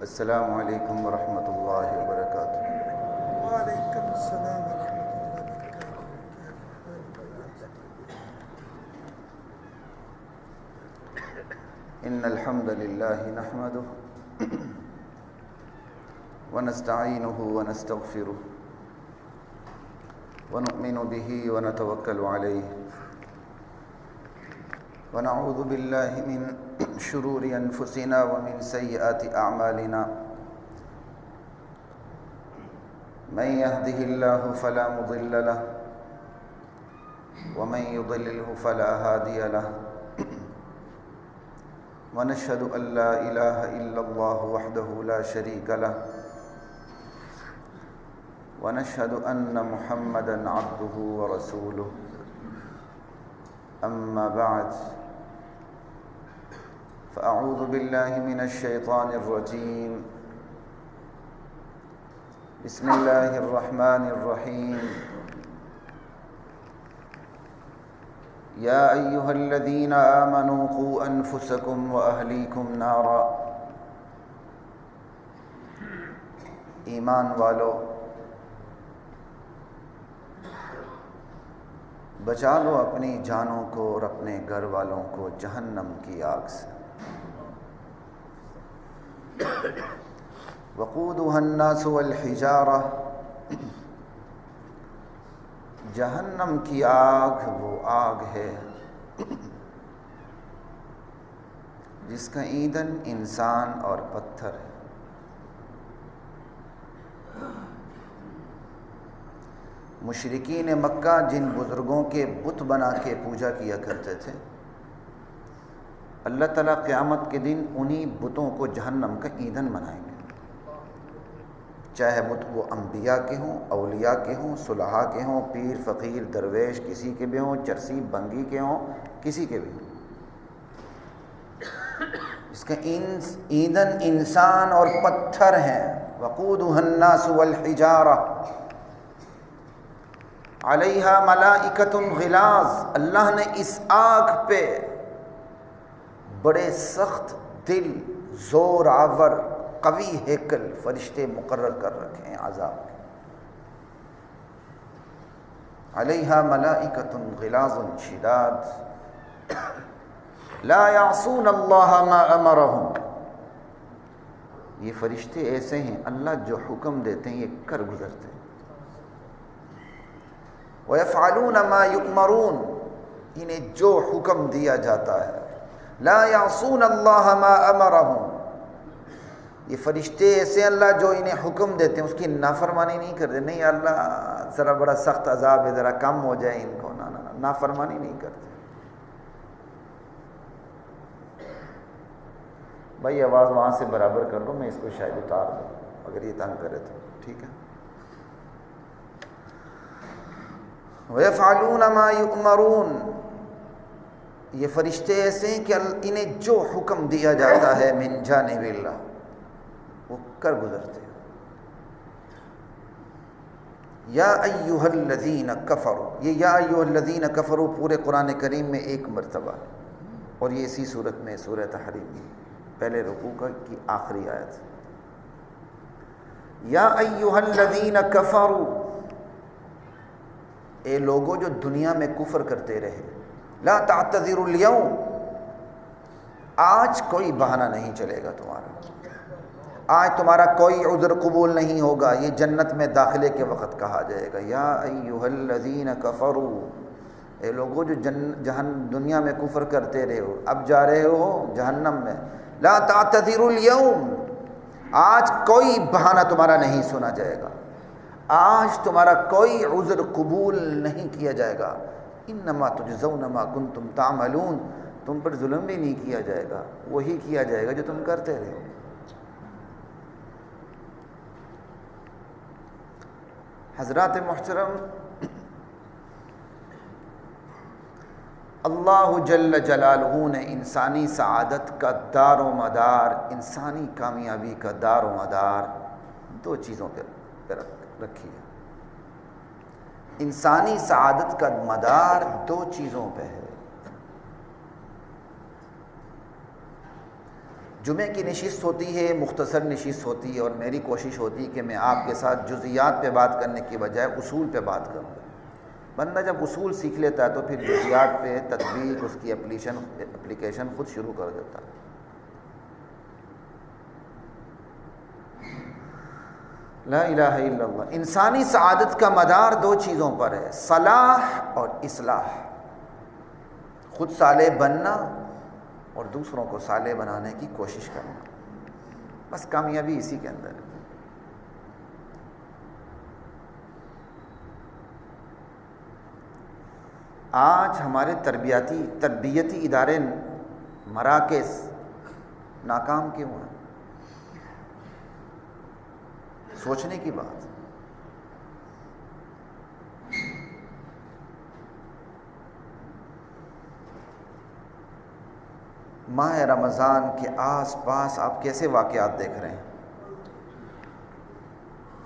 السلام علیکم ورحمۃ اللہ وبرکاتہ۔ وعلیکم السلام ورحمۃ اللہ وبرکاتہ۔ ان الحمد للہ نحمده ونستعینه ونستغفره ونؤمن به ونتوکل علیہ ونعوذ باللہ من شرور انفسنا ومن سیئات اعمالنا من يهده الله فلا مضل له ومن يضلله فلا هادي له ونشهد أن لا إله إلا الله وحده لا شريك له ونشهد أن محمدا عبده ورسوله أما بعد فأعوذ بالله من الشيطان الرجيم بسم الله الرحمن الرحيم يا أيها الذين آمنوا قوا أنفسكم وأهليكم نارا۔ ایمان والو، بچا لو اپنی جانوں کو اور اپنے گھر والوں کو جہنم کی آگ سے۔ وقودها الناس والحجارہ، جہنم کی آگ وہ آگ ہے جس کا ایندھن انسان اور پتھر ہے۔ مشرکین مکہ جن بزرگوں کے بت بنا کے پوجا کیا کرتے تھے، اللہ تعالیٰ قیامت کے دن انہی بتوں کو جہنم کا ایندھن بنائیں گے، چاہے بت وہ انبیاء کے ہوں، اولیاء کے ہوں، صلحاء کے ہوں، پیر فقیر درویش کسی کے بھی ہوں، چرسی بنگی کے ہوں، کسی کے بھی ہوں۔ اس کا ایندھن انسان اور پتھر ہیں۔ وقودها الناس والحجارہ علیہا ملائکۃ غلاظ، اللہ نے اس آگ پہ بڑے سخت دل، زور آور، قوی ہیکل فرشتے مقرر کر رکھے ہیں عذاب کے۔ علیہا ملائکۃ غلاظ شداد لا یعصون اللہ ما امرہم، یہ فرشتے ایسے ہیں اللہ جو حکم دیتے ہیں یہ کر گزرتے ہیں۔ وَيَفْعَلُونَ مَا يُؤْمَرُونَ، انہیں جو حکم دیا جاتا ہے۔ لا يَعْصُونَ اللَّهَ مَا أَمَرَهُمْ، یہ فرشتے ایسے اللہ جو انہیں حکم دیتے ہیں اس کی نافرمانی نہیں کرتے۔ نہیں اللہ ذرا بڑا سخت عذاب ہے، ذرا کم ہو جائے ان کو، نافرمانی نہیں کرتے۔ بھائی آواز وہاں سے برابر کر لو، میں اس کو شاید اتار دوں اگر یہ تنگ کرے تو، ٹھیک ہے۔ وَيَفْعَلُونَ مَا يُؤْمَرُونَ، یہ فرشتے ایسے ہیں کہ انہیں جو حکم دیا جاتا ہے من جانب اللہ وہ کر گزرتے ہیں۔ یا ایھا الذین کفروا، یہ یا ایھا الذین کفروا پورے قرآن کریم میں ایک مرتبہ، اور یہ اسی صورت میں سورہ تحریم کی پہلے رکوع کی آخری آیت۔ یا ایھا الذین کفروا، اے لوگوں جو دنیا میں کفر کرتے رہے، لا تعتذروا اليوم، آج کوئی بہانہ نہیں چلے گا تمہارا، آج تمہارا کوئی عذر قبول نہیں ہوگا، یہ جنت میں داخلے کے وقت کہا جائے گا۔ یا ایھا الذین کفروا، اے لوگوں جو دنیا میں کفر کرتے رہے ہو، اب جا رہے ہو جہنم میں، لا تعتذروا اليوم، آج کوئی بہانہ تمہارا نہیں سنا جائے گا، آج تمہارا کوئی عذر قبول نہیں کیا جائے گا۔ انما تجزون ما کنتم تعملون، تم پر ظلم بھی نہیں کیا جائے گا، وہی کیا جائے گا جو تم کرتے رہے ہو۔ حضرات محترم، اللہ جل جلالہ نے انسانی سعادت کا دار و مدار، انسانی کامیابی کا دار و مدار دو چیزوں پہ رکھی ہے۔ انسانی سعادت کا مدار دو چیزوں پہ ہے۔ جمعے کی نشست ہوتی ہے، مختصر نشست ہوتی ہے، اور میری کوشش ہوتی ہے کہ میں آپ کے ساتھ جزئیات پہ بات کرنے کی بجائے اصول پہ بات کروں۔ بندہ جب اصول سیکھ لیتا ہے تو پھر جزئیات پہ تطبیق، اس کی اپلیکیشن خود شروع کر دیتا ہے۔ لا الہ الا اللہ۔ انسانی سعادت کا مدار دو چیزوں پر ہے، صلاح اور اصلاح۔ خود صالح بننا اور دوسروں کو صالح بنانے کی کوشش کرنا، بس کامیابی اسی کے اندر ہے۔ آج ہمارے تربیتی ادارے، مراکز ناکام کیوں ہیں؟ سوچنے کی بات۔ ماہ رمضان کے آس پاس آپ کیسے واقعات دیکھ رہے ہیں؟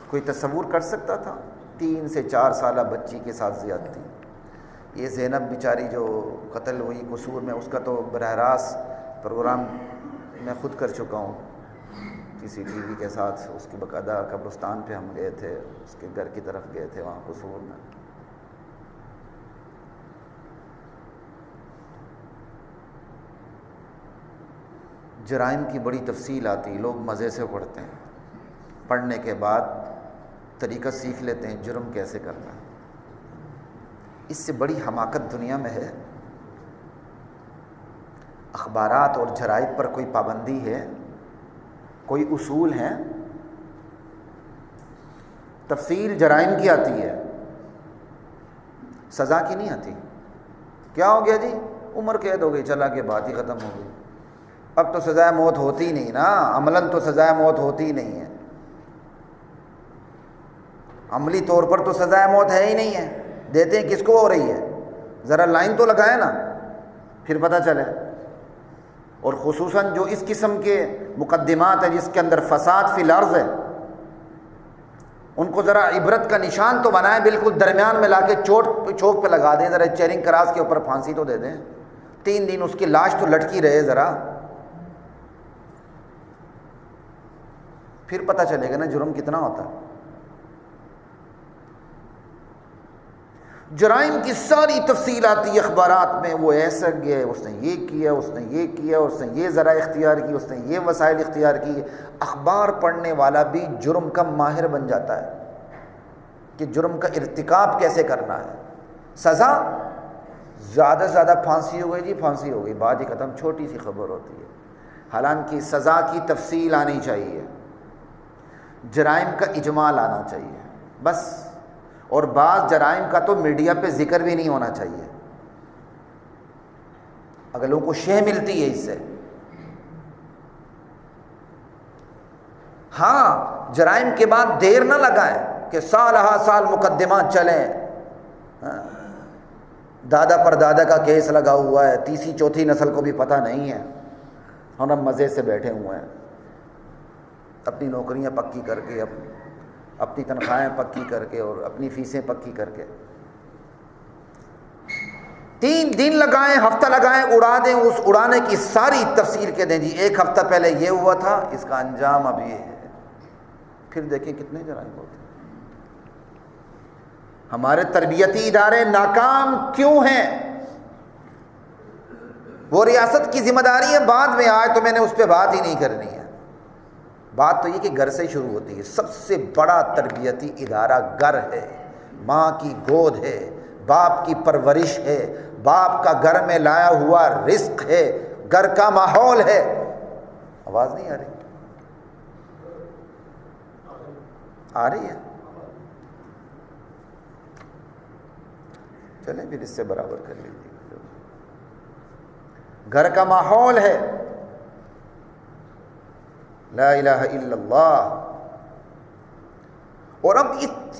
کوئی تصور کر سکتا تھا 3 سے 4 سالہ بچی کے ساتھ زیادتی؟ یہ زینب بیچاری جو قتل ہوئی قصور میں، اس کا تو براہ راست پروگرام میں خود کر چکا ہوں، کسی ٹی وی کے ساتھ۔ اس کے باقاعدہ قبرستان پہ ہم گئے تھے، اس کے گھر کی طرف گئے تھے، وہاں قصور میں۔ جرائم کی بڑی تفصیل آتی، لوگ مزے سے پڑھتے ہیں، پڑھنے کے بعد طریقہ سیکھ لیتے ہیں جرم کیسے کرنا ہے۔ اس سے بڑی حماقت دنیا میں ہے؟ اخبارات اور جرائد پر کوئی پابندی ہے؟ کوئی اصول ہیں؟ تفصیل جرائم کی آتی ہے، سزا کی نہیں آتی۔ کیا ہو گیا جی؟ عمر قید ہو گئی، چلا کے بات ہی ختم ہو گئی۔ اب تو سزائے موت ہوتی ہی نہیں نا، عملاً تو سزائے موت ہوتی ہی نہیں ہے، عملی طور پر تو سزائے موت ہے ہی نہیں ہے۔ دیتے ہیں کس کو ہو رہی ہے؟ ذرا لائن تو لگائے نا، پھر پتہ چلے۔ اور خصوصاً جو اس قسم کے مقدمات ہیں جس کے اندر فساد فی الارض ہے، ان کو ذرا عبرت کا نشان تو بنائیں، بالکل درمیان میں لا کے چوک پہ لگا دیں، ذرا چیرنگ کراس کے اوپر پھانسی تو دے دیں، 3 دن اس کی لاش تو لٹکی رہے ذرا، پھر پتہ چلے گا نا جرم کتنا ہوتا ہے۔ جرائم کی ساری تفصیل آتی ہے اخبارات میں، وہ ایسا گیا، اس نے یہ کیا، اس نے یہ کیا، اس نے یہ ذرائع اختیار کی، اس نے یہ وسائل اختیار کی۔ اخبار پڑھنے والا بھی جرم کا ماہر بن جاتا ہے کہ جرم کا ارتکاب کیسے کرنا ہے۔ سزا زیادہ سے زیادہ پھانسی ہو گئی جی، پھانسی ہو گئی، بات ہی ختم، چھوٹی سی خبر ہوتی ہے۔ حالانکہ سزا کی تفصیل آنی چاہیے، جرائم کا اجمال آنا چاہیے بس۔ اور بعض جرائم کا تو میڈیا پہ ذکر بھی نہیں ہونا چاہیے، اگر لوگوں کو شے ملتی ہے اس سے۔ ہاں، جرائم کے بعد دیر نہ لگائیں کہ سال ہا سال مقدمات چلیں، دادا پر دادا کا کیس لگا ہوا ہے، تیسری چوتھی نسل کو بھی پتہ نہیں ہے، ہم مزے سے بیٹھے ہوئے ہیں، اپنی نوکریاں پکی کر کے، اپنی تنخواہیں پکی کر کے، اور اپنی فیسیں پکی کر کے 3 دن لگائیں، ہفتہ لگائیں، اڑا دیں، اس اڑانے کی ساری تفصیل کے دیں جی 1 ہفتہ پہلے یہ ہوا تھا، اس کا انجام اب یہ ہے۔ پھر دیکھیں کتنے جرائم ہوتے ہیں۔ ہمارے تربیتی ادارے ناکام کیوں ہیں؟ وہ ریاست کی ذمہ داری ہے بعد میں، آج تو میں نے اس پہ بات ہی نہیں کرنی ہے۔ بات تو یہ کہ گھر سے شروع ہوتی ہے۔ سب سے بڑا تربیتی ادارہ گھر ہے، ماں کی گود ہے، باپ کی پرورش ہے، باپ کا گھر میں لایا ہوا رزق ہے، گھر کا ماحول ہے۔ آواز نہیں آ رہی؟ آ رہی ہے؟ چلیں پھر اس سے برابر کر لیجیے۔ گھر کا ماحول ہے، لا الہ الا اللہ۔ اور اب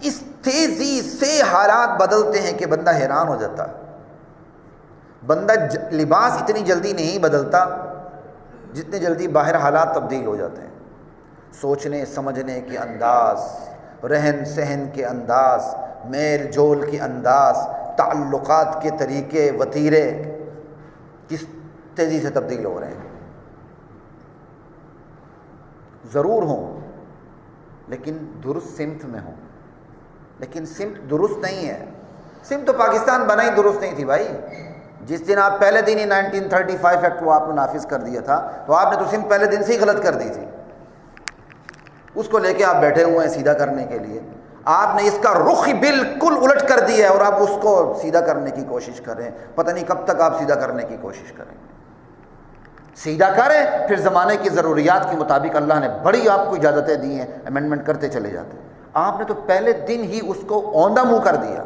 اس تیزی سے حالات بدلتے ہیں کہ بندہ حیران ہو جاتا ہے۔ بندہ لباس اتنی جلدی نہیں بدلتا جتنی جلدی باہر حالات تبدیل ہو جاتے ہیں۔ سوچنے سمجھنے کے انداز، رہن سہن کے انداز، میل جول کے انداز، تعلقات کے طریقے وتیرے کس تیزی سے تبدیل ہو رہے ہیں۔ ضرور ہوں لیکن درست سمت میں ہوں. لیکن سمت درست نہیں ہے. سمت تو پاکستان بنا ہی درست نہیں تھی بھائی. جس دن آپ پہلے دن ہی 1935 ایکٹ وہ آپ نے نافذ کر دیا تھا تو آپ نے تو سمت پہلے دن سے ہی غلط کر دی تھی. اس کو لے کے آپ بیٹھے ہوئے ہیں سیدھا کرنے کے لیے. آپ نے اس کا رخ ہی بالکل الٹ کر دیا ہے اور آپ اس کو سیدھا کرنے کی کوشش کر رہے ہیں. پتہ نہیں کب تک آپ سیدھا کرنے کی کوشش کریں گے. سیدھا کریں پھر زمانے کی ضروریات کے مطابق اللہ نے بڑی آپ کو اجازتیں دی ہیں, امینڈمنٹ کرتے چلے جاتے ہیں. آپ نے تو پہلے دن ہی اس کو اوندہ منہ کر دیا.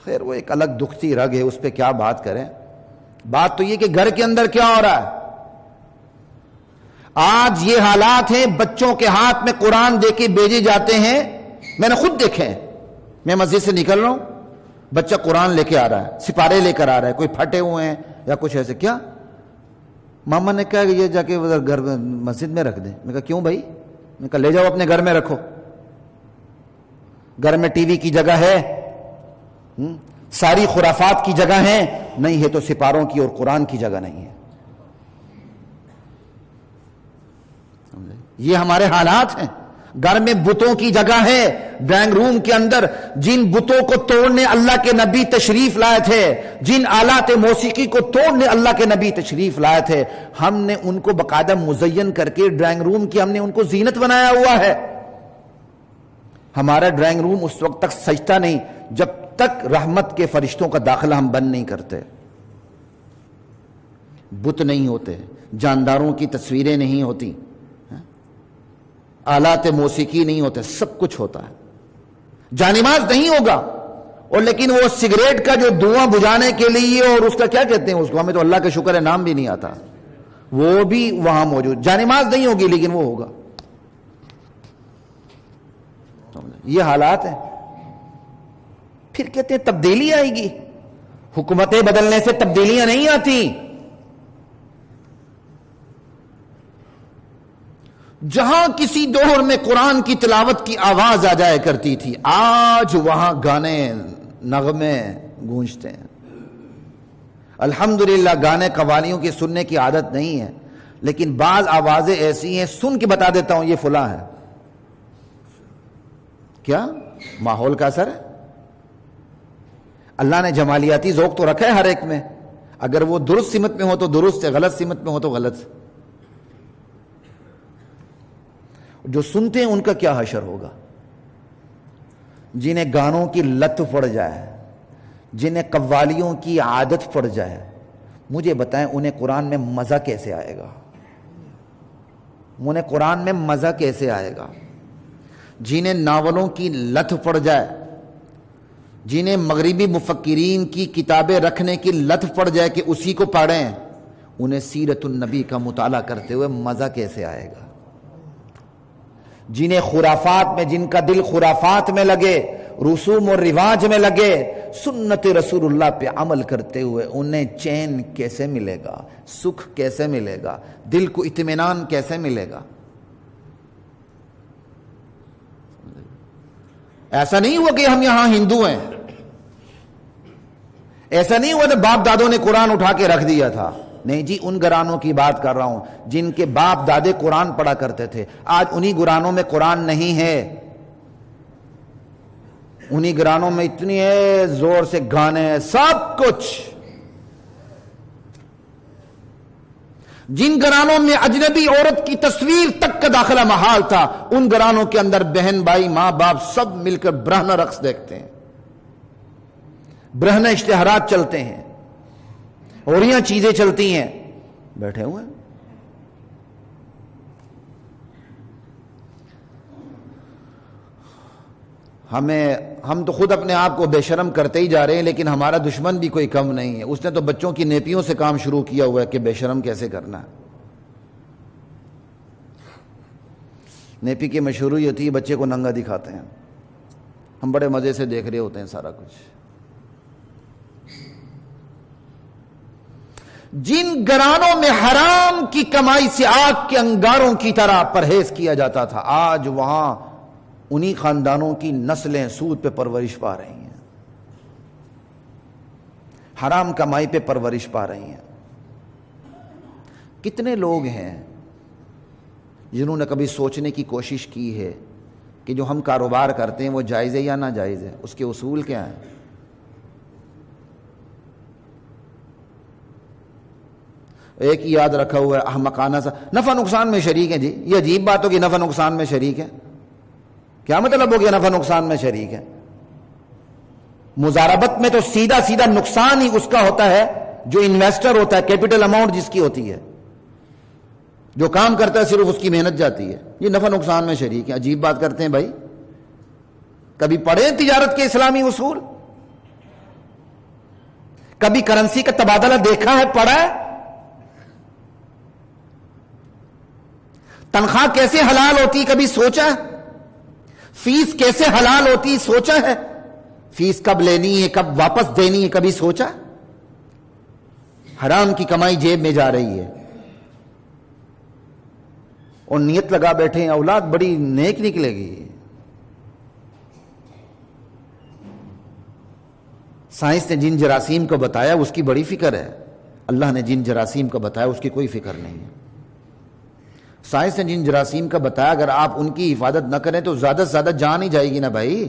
خیر وہ ایک الگ دکھتی رگ ہے, اس پہ کیا بات کریں. بات تو یہ کہ گھر کے اندر کیا ہو رہا ہے. آج یہ حالات ہیں, بچوں کے ہاتھ میں قرآن دے کے بھیجے جاتے ہیں. میں نے خود دیکھے ہیں. میں مسجد سے نکل رہا ہوں, بچہ قرآن لے کے آ رہا ہے, سپارے لے کر آ رہا ہے, کوئی پھٹے ہوئے ہیں یا کچھ ایسے. کیا ماما نے کہا کہ یہ جا کے گھر مسجد میں رکھ دیں. میں کہا کیوں بھائی؟ میں کہا لے جاؤ اپنے گھر میں رکھو. گھر میں ٹی وی کی جگہ ہے, ساری خرافات کی جگہ ہے نہیں ہے, تو سپاروں کی اور قرآن کی جگہ نہیں ہے. یہ ہمارے حالات ہیں. گھر میں بتوں کی جگہ ہے, ڈرائنگ روم کے اندر جن بتوں کو توڑنے اللہ کے نبی تشریف لائے تھے, جن آلات موسیقی کو توڑنے اللہ کے نبی تشریف لائے تھے, ہم نے ان کو باقاعدہ مزین کر کے ڈرائنگ روم کی ہم نے ان کو زینت بنایا ہوا ہے. ہمارا ڈرائنگ روم اس وقت تک سجتا نہیں جب تک رحمت کے فرشتوں کا داخلہ ہم بند نہیں کرتے. بت نہیں ہوتے, جانداروں کی تصویریں نہیں ہوتی, آلات موسیقی نہیں ہوتے, سب کچھ ہوتا ہے. جانماز نہیں ہوگا, اور لیکن وہ سگریٹ کا جو دھواں بجھانے کے لیے, اور اس کا کیا کہتے ہیں اس کو, ہمیں تو اللہ کا شکر ہے نام بھی نہیں آتا, وہ بھی وہاں موجود. جانماز نہیں ہوگی لیکن وہ ہوگا. یہ حالات ہیں. پھر کہتے ہیں تبدیلی آئے گی. حکومتیں بدلنے سے تبدیلیاں نہیں آتی. جہاں کسی دور میں قرآن کی تلاوت کی آواز آ جایا کرتی تھی, آج وہاں گانے نغمے گونجتے ہیں. الحمدللہ گانے قوالیوں کی سننے کی عادت نہیں ہے, لیکن بعض آوازیں ایسی ہیں سن کے بتا دیتا ہوں یہ فلاں ہے. کیا ماحول کا اثر ہے؟ اللہ نے جمالیاتی ذوق تو رکھا ہے ہر ایک میں, اگر وہ درست سمت میں ہو تو درست ہے, غلط سمت میں ہو تو غلط. جو سنتے ہیں ان کا کیا حشر ہوگا. جنہیں گانوں کی لت پڑ جائے, جنہیں قوالیوں کی عادت پڑ جائے, مجھے بتائیں انہیں قرآن میں مزہ کیسے آئے گا. انہیں قرآن میں مزہ کیسے آئے گا. جنہیں ناولوں کی لت پڑ جائے, جنہیں مغربی مفکرین کی کتابیں رکھنے کی لت پڑ جائے کہ اسی کو پڑھیں, انہیں سیرت النبی کا مطالعہ کرتے ہوئے مزہ کیسے آئے گا. جنہیں خرافات میں, جن کا دل خرافات میں لگے, رسوم اور رواج میں لگے, سنت رسول اللہ پہ عمل کرتے ہوئے انہیں چین کیسے ملے گا, سکھ کیسے ملے گا, دل کو اطمینان کیسے ملے گا. ایسا نہیں ہوا کہ ہم یہاں ہندو ہیں, ایسا نہیں ہوا کہ باپ دادوں نے قرآن اٹھا کے رکھ دیا تھا. نہیں جی, ان گھرانوں کی بات کر رہا ہوں جن کے باپ دادے قرآن پڑھا کرتے تھے. آج انہی گھرانوں میں قرآن نہیں ہے, انہی گھرانوں میں اتنی ہے زور سے گانے سب کچھ. جن گھرانوں میں اجنبی عورت کی تصویر تک کا داخلہ محال تھا, ان گھرانوں کے اندر بہن بھائی ماں باپ سب مل کر برہنہ رقص دیکھتے ہیں, برہنہ اشتہارات چلتے ہیں, اور یہ چیزیں چلتی ہیں, بیٹھے ہوئے. ہم تو خود اپنے آپ کو بے شرم کرتے ہی جا رہے ہیں, لیکن ہمارا دشمن بھی کوئی کم نہیں ہے. اس نے تو بچوں کی نیپیوں سے کام شروع کیا ہوا ہے کہ بے شرم کیسے کرنا ہے. نیپی کی مشہوری ہوتی ہے بچے کو ننگا دکھاتے ہیں, ہم بڑے مزے سے دیکھ رہے ہوتے ہیں سارا کچھ. جن گھرانوں میں حرام کی کمائی سے آگ کے انگاروں کی طرح پرہیز کیا جاتا تھا, آج وہاں انہی خاندانوں کی نسلیں سود پہ پرورش پا رہی ہیں, حرام کمائی پہ پرورش پا رہی ہیں. کتنے لوگ ہیں جنہوں نے کبھی سوچنے کی کوشش کی ہے کہ جو ہم کاروبار کرتے ہیں وہ جائز ہے یا ناجائز ہے، اس کے اصول کیا ہیں؟ ایک ہی یاد رکھا ہوا ہے احمقانہ سا نفع نقصان میں شریک ہیں۔ جی یہ عجیب بات ہو کہ نفع نقصان میں شریک ہے، کیا مطلب ہو گیا نفع نقصان میں شریک ہے؟ مضاربت میں تو سیدھا سیدھا نقصان ہی اس کا ہوتا ہے جو انویسٹر ہوتا ہے، کیپٹل اماؤنٹ جس کی ہوتی ہے، جو کام کرتا ہے صرف اس کی محنت جاتی ہے، یہ نفع نقصان میں شریک ہے۔ عجیب بات کرتے ہیں بھائی، کبھی پڑھے تجارت کے اسلامی اصول؟ کبھی کرنسی کا تبادلہ دیکھا ہے، پڑھا ہے؟ تنخواہ کیسے حلال ہوتی کبھی سوچا ہے؟ فیس کیسے حلال ہوتی سوچا ہے؟ فیس کب لینی ہے، کب واپس دینی ہے، کبھی سوچا؟ حرام کی کمائی جیب میں جا رہی ہے اور نیت لگا بیٹھے ہیں اولاد بڑی نیک نکلے گی۔ سائنس نے جن جراثیم کو بتایا اس کی بڑی فکر ہے، اللہ نے جن جراثیم کو بتایا اس کی کوئی فکر نہیں ہے۔ سائنس نے جن جراثیم کا بتایا اگر آپ ان کی حفاظت نہ کریں تو زیادہ سے زیادہ جان ہی جائے گی نا بھائی۔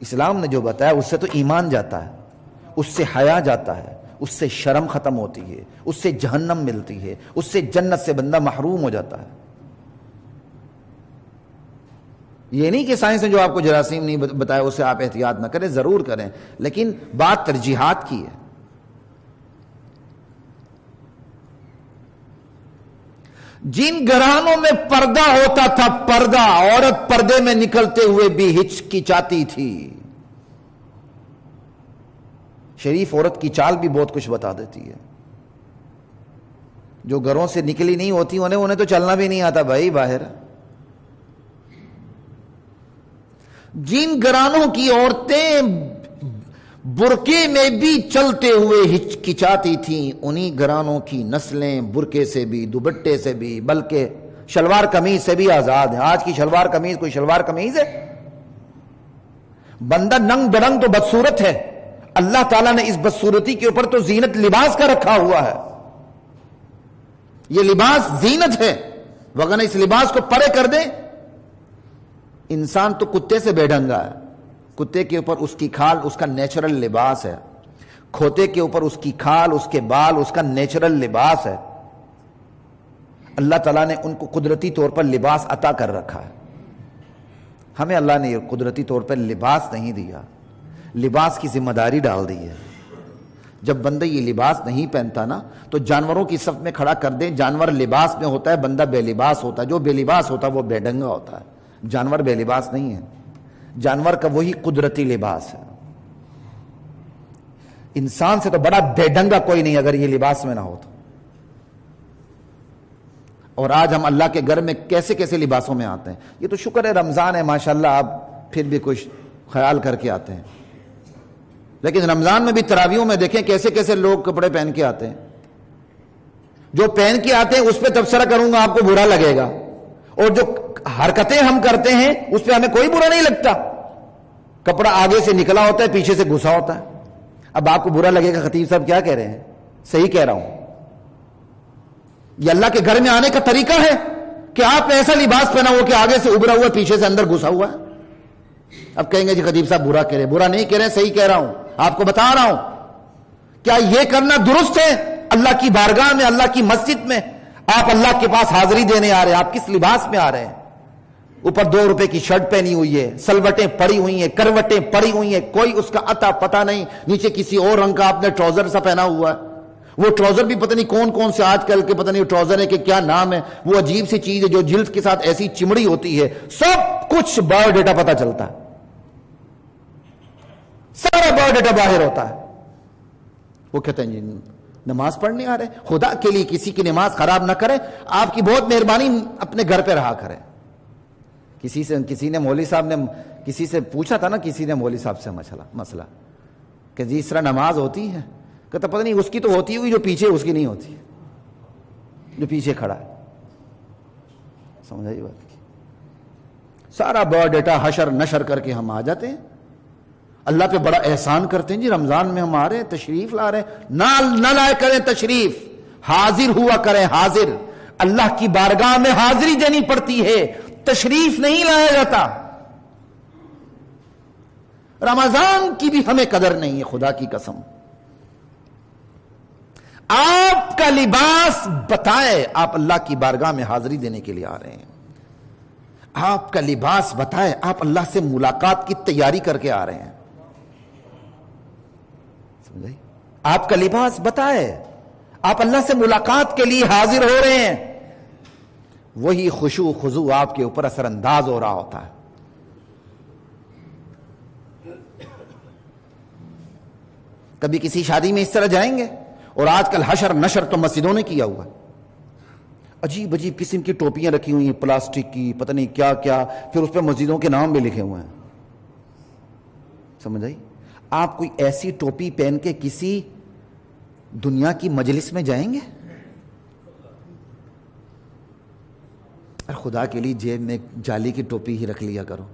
اسلام نے جو بتایا اس سے تو ایمان جاتا ہے، اس سے حیا جاتا ہے، اس سے شرم ختم ہوتی ہے، اس سے جہنم ملتی ہے، اس سے جنت سے بندہ محروم ہو جاتا ہے۔ یہ نہیں کہ سائنس نے جو آپ کو جراثیم نہیں بتایا اس سے آپ احتیاط نہ کریں، ضرور کریں، لیکن بات ترجیحات کی ہے۔ جن گھرانوں میں پردہ ہوتا تھا، پردہ، عورت پردے میں نکلتے ہوئے بھی ہچکچاتی تھی۔ شریف عورت کی چال بھی بہت کچھ بتا دیتی ہے۔ جو گھروں سے نکلی نہیں ہوتی انہیں تو چلنا بھی نہیں آتا بھائی باہر۔ جن گھرانوں کی عورتیں برقعے میں بھی چلتے ہوئے ہچکچاتی تھیں انہی گھرانوں کی نسلیں برقعے سے بھی، دوپٹے سے بھی، بلکہ شلوار قمیض سے بھی آزاد ہیں۔ آج کی شلوار قمیض کوئی شلوار قمیض ہے؟ بندہ ننگ برنگ تو بدصورت ہے، اللہ تعالیٰ نے اس بدصورتی کے اوپر تو زینت لباس کا رکھا ہوا ہے۔ یہ لباس زینت ہے، وگرنہ اس لباس کو پرے کر دیں انسان تو کتے سے بے ڈھنگا ہے۔ کتے کے اوپر اس کی کھال اس کا نیچرل لباس ہے، کھوتے کے اوپر اس کی کھال اس کے بال اس کا نیچرل لباس ہے۔ اللہ تعالیٰ نے ان کو قدرتی طور پر لباس عطا کر رکھا ہے۔ ہمیں اللہ نے یہ قدرتی طور پر لباس نہیں دیا، لباس کی ذمہ داری ڈال دی ہے۔ جب بندہ یہ لباس نہیں پہنتا نا تو جانوروں کی صف میں کھڑا کر دیں، جانور لباس میں ہوتا ہے، بندہ بے لباس ہوتا ہے۔ جو بے لباس ہوتا ہے وہ بے ڈنگا ہوتا ہے، جانور بے لباس نہیں ہے۔ جانور کا وہی قدرتی لباس ہے۔ انسان سے تو بڑا بے ڈنگا کوئی نہیں اگر یہ لباس میں نہ ہو تو۔ اور آج ہم اللہ کے گھر میں کیسے کیسے لباسوں میں آتے ہیں۔ یہ تو شکر ہے رمضان ہے ماشاءاللہ، آپ پھر بھی کچھ خیال کر کے آتے ہیں، لیکن رمضان میں بھی تراویحوں میں دیکھیں کیسے کیسے لوگ کپڑے پہن کے آتے ہیں۔ جو پہن کے آتے ہیں اس پہ تبصرہ کروں گا آپ کو برا لگے گا، اور جو حرکتیں ہم کرتے ہیں اس پہ ہمیں کوئی برا نہیں لگتا۔ کپڑا آگے سے نکلا ہوتا ہے، پیچھے سے گھسا ہوتا ہے۔ اب آپ کو برا لگے گا خطیب صاحب کیا کہہ رہے ہیں، صحیح کہہ رہا ہوں۔ یہ اللہ کے گھر میں آنے کا طریقہ ہے کہ آپ نے ایسا لباس پہنا ہو کہ آگے سے ابھرا ہوا پیچھے سے اندر گھسا ہوا ہے۔ اب کہیں گے جی خطیب صاحب برا کہہ رہے، برا نہیں کہہ رہے، صحیح کہہ رہا ہوں، آپ کو بتا رہا ہوں۔ کیا یہ کرنا درست ہے؟ اللہ کی بارگاہ میں، اللہ کی مسجد میں آپ اللہ کے پاس حاضری دینے آ رہے ہیں، آپ کس لباس میں آ رہے ہیں؟ اوپر 2 روپے کی شرٹ پہنی ہوئی ہے، سلوٹیں پڑی ہوئی ہیں، کروٹیں پڑی ہوئی ہیں، کوئی اس کا عطا پتہ نہیں، نیچے کسی اور رنگ کا آپ نے ٹراؤزر سا پہنا ہوا ہے۔ وہ ٹراؤزر بھی پتہ نہیں کون کون سے آج کل کے پتہ نہیں ٹراؤزر ہے کہ کیا نام ہے، وہ عجیب سی چیز ہے جو جلد کے ساتھ ایسی چمڑی ہوتی ہے، سب کچھ بایو ڈیٹا پتہ چلتا ہے، سارا بایو ڈیٹا باہر ہوتا ہے۔ وہ کہتے ہیں جی نماز پڑھنے آ رہے، خدا کے لیے کسی کی نماز خراب نہ کرے، آپ کی بہت مہربانی اپنے گھر پہ رہا کریں۔ کسی نے مولوی صاحب نے کسی سے پوچھا تھا نا، کسی نے مولوی صاحب سے مسئلہ کہ جی اس طرح نماز ہوتی ہے؟ کہتا پتہ نہیں اس کی تو ہوتی ہوئی، جو پیچھے اس کی نہیں ہوتی، جو پیچھے کھڑا ہے۔ سمجھا یہ بات کی؟ سارا بایو ڈیٹا حشر نشر کر کے ہم آ جاتے ہیں، اللہ پہ بڑا احسان کرتے ہیں جی رمضان میں ہم آ رہے ہیں، تشریف لا رہے ہیں۔ نہ لائے کریں تشریف، حاضر ہوا کریں، حاضر۔ اللہ کی بارگاہ میں حاضری دینی پڑتی ہے، تشریف نہیں لایا جاتا۔ رمضان کی بھی ہمیں قدر نہیں ہے، خدا کی قسم۔ آپ کا لباس بتائے آپ اللہ کی بارگاہ میں حاضری دینے کے لیے آ رہے ہیں، آپ کا لباس بتائے آپ اللہ سے ملاقات کی تیاری کر کے آ رہے ہیں، سمجھے؟ آپ کا لباس بتائے آپ اللہ سے ملاقات کے لیے حاضر ہو رہے ہیں، وہی خشوع خضوع آپ کے اوپر اثر انداز ہو رہا ہوتا ہے۔ کبھی کسی شادی میں اس طرح جائیں گے، اور آج کل حشر نشر تو مسجدوں نے کیا ہوا، عجیب عجیب قسم کی ٹوپیاں رکھی ہوئی ہیں پلاسٹک کی، پتہ نہیں کیا کیا، پھر اس پہ مسجدوں کے نام بھی لکھے ہوئے ہیں، سمجھ آئی؟ آپ کوئی ایسی ٹوپی پہن کے کسی دنیا کی مجلس میں جائیں گے؟ اور خدا کے لیے جیب میں جالی کی ٹوپی ہی رکھ لیا کرو،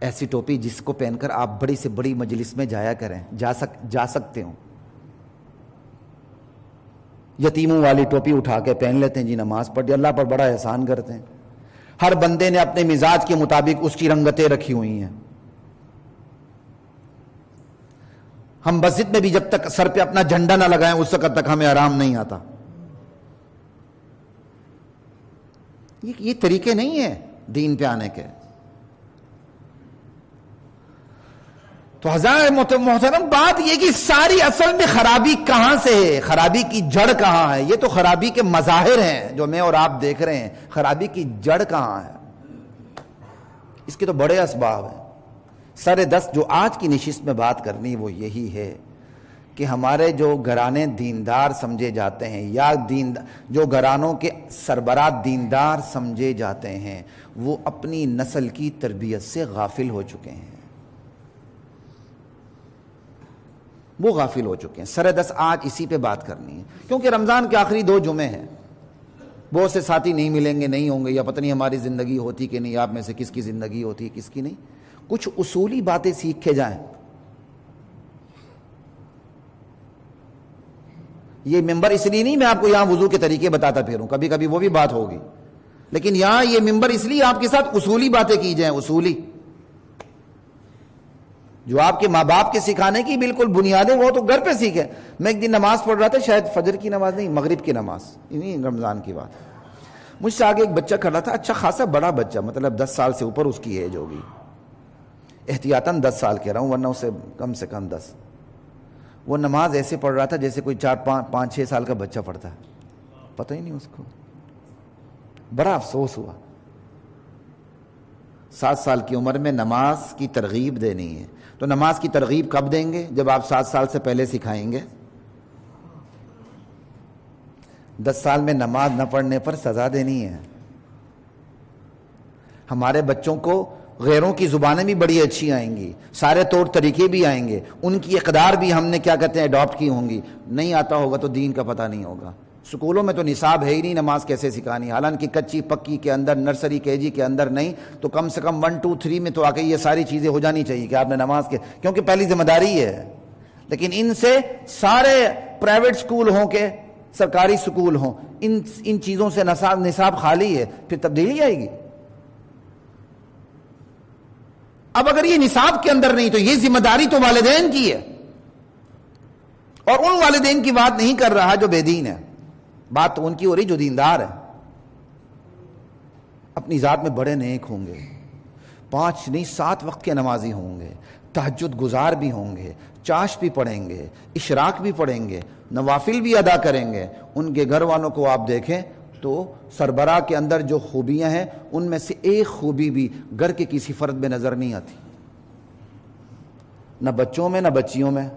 ایسی ٹوپی جس کو پہن کر آپ بڑی سے بڑی مجلس میں جایا کریں، جا سکتے ہوں۔ یتیموں والی ٹوپی اٹھا کے پہن لیتے ہیں جی، نماز پڑھ دی، اللہ پر بڑا احسان کرتے ہیں۔ ہر بندے نے اپنے مزاج کے مطابق اس کی رنگتیں رکھی ہوئی ہیں۔ ہم مسجد میں بھی جب تک سر پہ اپنا جھنڈا نہ لگائیں اس وقت تک ہمیں آرام نہیں آتا۔ یہ طریقے نہیں ہیں دین پہ آنے کے۔ تو حضرات محترم، بات یہ کہ ساری اصل میں خرابی کہاں سے ہے، خرابی کی جڑ کہاں ہے؟ یہ تو خرابی کے مظاہر ہیں جو میں اور آپ دیکھ رہے ہیں، خرابی کی جڑ کہاں ہے؟ اس کے تو بڑے اسباب ہیں۔ سر دست جو آج کی نشست میں بات کرنی وہ یہی ہے کہ ہمارے جو گھرانے دیندار سمجھے جاتے ہیں، یا جو گھرانوں کے سربراہ دیندار سمجھے جاتے ہیں، وہ اپنی نسل کی تربیت سے غافل ہو چکے ہیں، وہ غافل ہو چکے ہیں۔ سر دست آج اسی پہ بات کرنی ہے، کیونکہ رمضان کے آخری 2 جمعے ہیں، بہت سے ساتھی نہیں ملیں گے، نہیں ہوں گے، یا پتہ نہیں ہماری زندگی ہوتی کہ نہیں، آپ میں سے کس کی زندگی ہوتی ہے کس کی نہیں۔ کچھ اصولی باتیں سیکھ کے جائیں۔ یہ ممبر اس لیے نہیں میں آپ کو یہاں وضو کے طریقے بتاتا پھروں، کبھی کبھی وہ بھی بات ہوگی، لیکن یہاں یہ ممبر اس لیے آپ کے ساتھ اصولی باتیں کی جائیں، اصولی جو آپ کے ماں باپ کے سکھانے کی بالکل بنیادیں وہ تو گھر پہ سیکھیں۔ میں ایک دن نماز پڑھ رہا تھا، شاید فجر کی نماز نہیں، مغرب کی نماز، نہیں رمضان کی بات۔ مجھ سے آگے ایک بچہ کھڑا تھا، اچھا خاصا بڑا بچہ، مطلب 10 سال سے اوپر اس کی ایج ہوگی، احتیاطاً 10 سال کہہ رہا ہوں ورنہ اسے کم سے کم 10۔ وہ نماز ایسے پڑھ رہا تھا جیسے کوئی 4-5-6 سال کا بچہ پڑھتا ہے، پتہ ہی نہیں اس کو۔ بڑا افسوس ہوا۔ 7 سال کی عمر میں نماز کی ترغیب دینی ہے، تو نماز کی ترغیب کب دیں گے؟ جب آپ 7 سال سے پہلے سکھائیں گے۔ 10 سال میں نماز نہ پڑھنے پر سزا دینی ہے۔ ہمارے بچوں کو غیروں کی زبانیں بھی بڑی اچھی آئیں گی، سارے طور طریقے بھی آئیں گے، ان کی اقدار بھی ہم نے کیا کہتے ہیں اڈاپٹ کی ہوں گی۔ نہیں آتا ہوگا تو دین کا پتہ نہیں ہوگا۔ سکولوں میں تو نصاب ہے ہی نہیں نماز کیسے سکھانی، حالانکہ کچی پکی کے اندر، نرسری KG کے اندر نہیں تو کم سے کم 1 2 3 میں تو آ کے یہ ساری چیزیں ہو جانی چاہیے کہ آپ نے نماز کے، کیونکہ پہلی ذمہ داری ہے۔ لیکن ان سے سارے پرائیویٹ سکول ہوں کہ سرکاری سکول ہوں، ان چیزوں سے نصاب خالی ہے، پھر تبدیلی آئے گی۔ اب اگر یہ نصاب کے اندر نہیں تو یہ ذمہ داری تو والدین کی ہے، اور ان والدین کی بات نہیں کر رہا جو بے دین ہے، بات تو ان کی ہو رہی جو دیندار ہے، اپنی ذات میں بڑے نیک ہوں گے، 5 نہیں 7 وقت کے نمازی ہوں گے، تہجد گزار بھی ہوں گے، چاش بھی پڑھیں گے، اشراق بھی پڑھیں گے، نوافل بھی ادا کریں گے۔ ان کے گھر والوں کو آپ دیکھیں تو سربراہ کے اندر جو خوبیاں ہیں ان میں سے ایک خوبی بھی گھر کے کسی فرد میں نظر نہیں آتی، نہ بچوں میں نہ بچیوں میں۔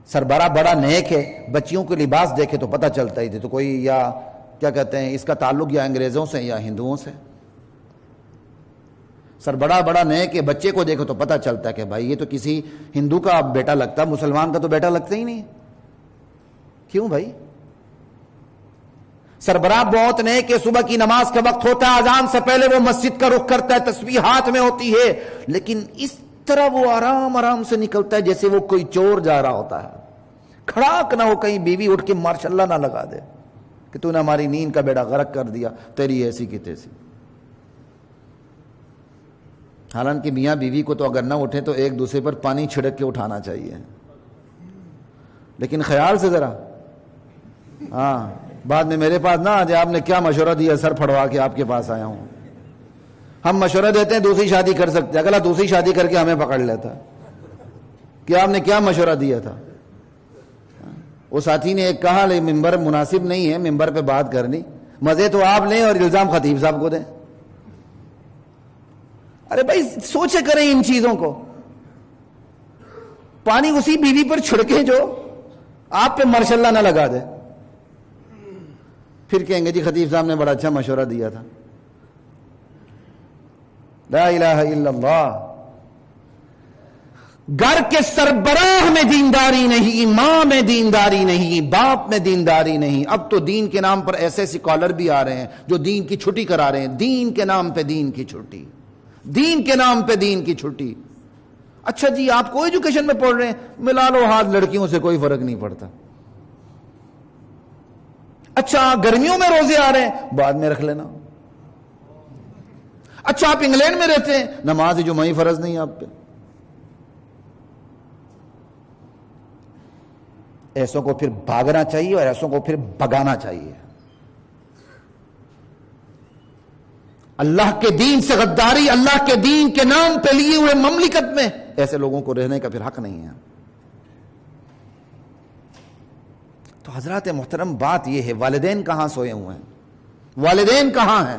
سربراہ بڑا نیک ہے، بچیوں کو لباس دیکھے تو پتہ چلتا ہی تھے تو کوئی یا کیا کہتے ہیں اس کا تعلق یا انگریزوں سے یا ہندوؤں سے۔ سربراہ بڑا نیک ہے، بچے کو دیکھو تو پتہ چلتا ہے کہ بھائی یہ تو کسی ہندو کا بیٹا لگتا، مسلمان کا تو بیٹا لگتا ہی نہیں۔ کیوں بھائی؟ سربراہ بہت نیک ہے، صبح کی نماز کا وقت ہوتا ہے، اذان سے پہلے وہ مسجد کا رخ کرتا ہے، تسبیح ہاتھ میں ہوتی ہے، لیکن اس طرح وہ آرام آرام سے نکلتا ہے جیسے وہ کوئی چور جا رہا ہوتا ہے، کھڑاک نہ ہو کہیں بیوی اٹھ کے ماشاءاللہ نہ لگا دے کہ تو نے ہماری نیند کا بیڑا غرق کر دیا، تیری ایسی کی تیسی۔ حالانکہ میاں بیوی کو تو اگر نہ اٹھے تو ایک دوسرے پر پانی چھڑک کے اٹھانا چاہیے، لیکن خیال سے ذرا، ہاں بعد میں میرے پاس نہ آ جائے آپ نے کیا مشورہ دیا، سر پھڑوا کے آپ کے پاس آیا ہوں۔ ہم مشورہ دیتے ہیں دوسری شادی کر سکتے ہیں، اگلا دوسری شادی کر کے ہمیں پکڑ لیتا کہ آپ نے کیا مشورہ دیا تھا۔ وہ ساتھی نے ایک کہا لیکن ممبر مناسب نہیں ہے ممبر پہ بات کرنی، مزے تو آپ لیں اور الزام خطیب صاحب کو دیں۔ ارے بھائی سوچے کریں ان چیزوں کو، پانی اسی بیوی پر چھڑکے جو آپ پہ ماشاءاللہ نہ لگا دے، پھر کہیں گے جی خطیب صاحب نے بڑا اچھا مشورہ دیا تھا۔ لا الہ الا اللہ۔ گھر کے سربراہ میں دینداری نہیں، ماں میں دینداری نہیں، باپ میں دینداری نہیں۔ اب تو دین کے نام پر ایسے اسکالر بھی آ رہے ہیں جو دین کی چھٹی کرا رہے ہیں، دین کے نام پہ دین کی چھٹی، دین کے نام پہ دین کی چھٹی۔ اچھا جی آپ کو ایجوکیشن میں پڑھ رہے ہیں، ملا لو ہاتھ، لڑکیوں سے کوئی فرق نہیں پڑتا۔ اچھا گرمیوں میں روزے آ رہے ہیں، بعد میں رکھ لینا۔ اچھا آپ انگلینڈ میں رہتے ہیں، نماز جمعہ فرض نہیں آپ پہ۔ ایسوں کو پھر بھاگنا چاہیے اور ایسوں کو پھر بھگانا چاہیے۔ اللہ کے دین سے غداری، اللہ کے دین کے نام پہ لیے ہوئے مملکت میں ایسے لوگوں کو رہنے کا پھر حق نہیں ہے۔ تو حضرات محترم بات یہ ہے، والدین کہاں سوئے ہوئے ہیں؟ والدین کہاں ہیں؟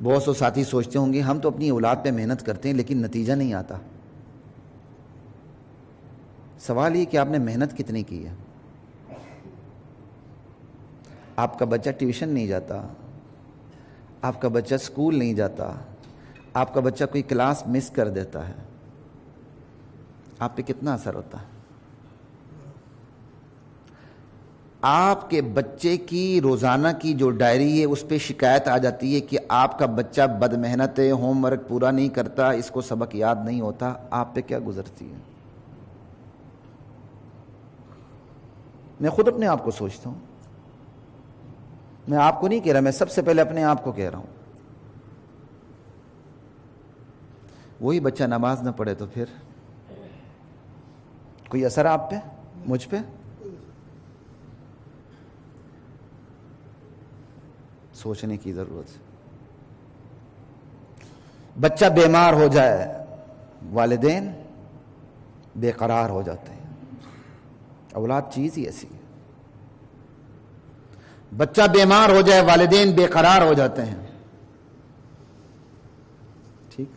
بہت سے ساتھی سوچتے ہوں گے ہم تو اپنی اولاد پہ محنت کرتے ہیں لیکن نتیجہ نہیں آتا۔ سوال یہ کہ آپ نے محنت کتنی کی ہے؟ آپ کا بچہ ٹیوشن نہیں جاتا، آپ کا بچہ اسکول نہیں جاتا، آپ کا بچہ کوئی کلاس مس کر دیتا ہے، آپ پہ کتنا اثر ہوتا ہے؟ آپ کے بچے کی روزانہ کی جو ڈائری ہے اس پہ شکایت آ جاتی ہے کہ آپ کا بچہ بد محنت ہے، ہوم ورک پورا نہیں کرتا، اس کو سبق یاد نہیں ہوتا، آپ پہ کیا گزرتی ہے؟ میں خود اپنے آپ کو سوچتا ہوں، میں آپ کو نہیں کہہ رہا، میں سب سے پہلے اپنے آپ کو کہہ رہا ہوں۔ وہی بچہ نماز نہ پڑھے تو پھر کوئی اثر آپ پہ، مجھ پہ؟ سوچنے کی ضرورت ہے۔ بچہ بیمار ہو جائے، والدین بے قرار ہو جاتے ہیں۔ اولاد چیز ہی ایسی ہے، بچہ بیمار ہو جائے والدین بے قرار ہو جاتے ہیں۔ ٹھیک،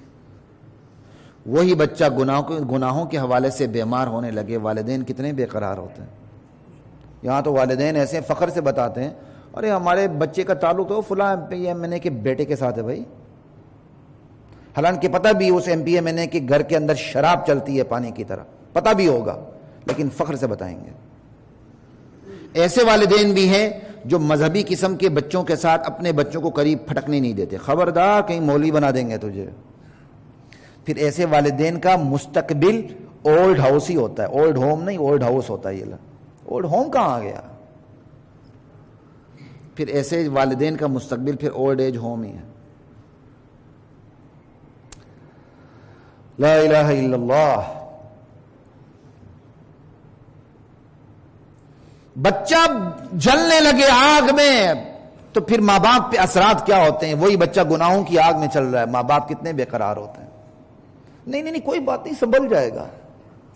وہی بچہ گناہوں کے حوالے سے بیمار ہونے لگے، والدین کتنے بے قرار ہوتے ہیں۔ یہاں تو والدین ایسے فخر سے بتاتے ہیں ارے ہمارے بچے کا تعلق تو فلاں ایم کے بیٹے کے ساتھ ہے بھائی، حالانکہ پتہ بھی اس ایم پی ایم کے گھر کے اندر شراب چلتی ہے پانی کی طرح، پتہ بھی ہوگا لیکن فخر سے بتائیں گے۔ ایسے والدین بھی ہیں جو مذہبی قسم کے بچوں کے ساتھ اپنے بچوں کو قریب پھٹکنے نہیں دیتے، خبردار کہیں مولوی بنا دیں گے تجھے۔ پھر ایسے والدین کا مستقبل اولڈ ہاؤس ہی ہوتا ہے، اولڈ ہوم نہیں، اولڈ ہاؤس ہوتا ہے۔ یہ اولڈ ہوم کہاں آ گیا؟ پھر ایسے والدین کا مستقبل پھر اولڈ ایج ہوم ہی ہے۔ لا الہ الا اللہ۔ بچہ جلنے لگے آگ میں تو پھر ماں باپ پہ اثرات کیا ہوتے ہیں؟ وہی بچہ گناہوں کی آگ میں چل رہا ہے، ماں باپ کتنے بے قرار ہوتے ہیں۔ نہیں کوئی بات نہیں، سنبھل جائے گا،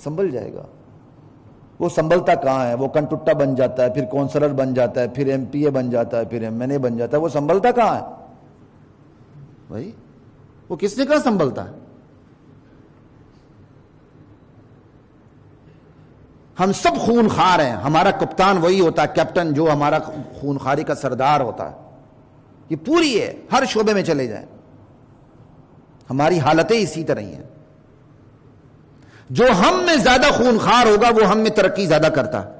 سنبھل جائے گا۔ وہ سنبھلتا کہاں ہے؟ وہ کنٹٹا بن جاتا ہے، پھر کونسلر بن جاتا ہے، پھر ایم پی اے بن جاتا ہے، پھر ایم این اے بن جاتا ہے، وہ سنبھلتا کہاں ہے بھائی؟ وہ کس نے کہا سنبھلتا ہے؟ ہم سب خون خار ہیں، ہمارا کپتان وہی ہوتا ہے، کیپٹن جو ہمارا خون خاری کا سردار ہوتا ہے۔ یہ پوری ہے، ہر شعبے میں چلے جائیں ہماری حالتیں اسی طرح ہی ہیں۔ جو ہم میں زیادہ خون خار ہوگا وہ ہم میں ترقی زیادہ کرتا ہے،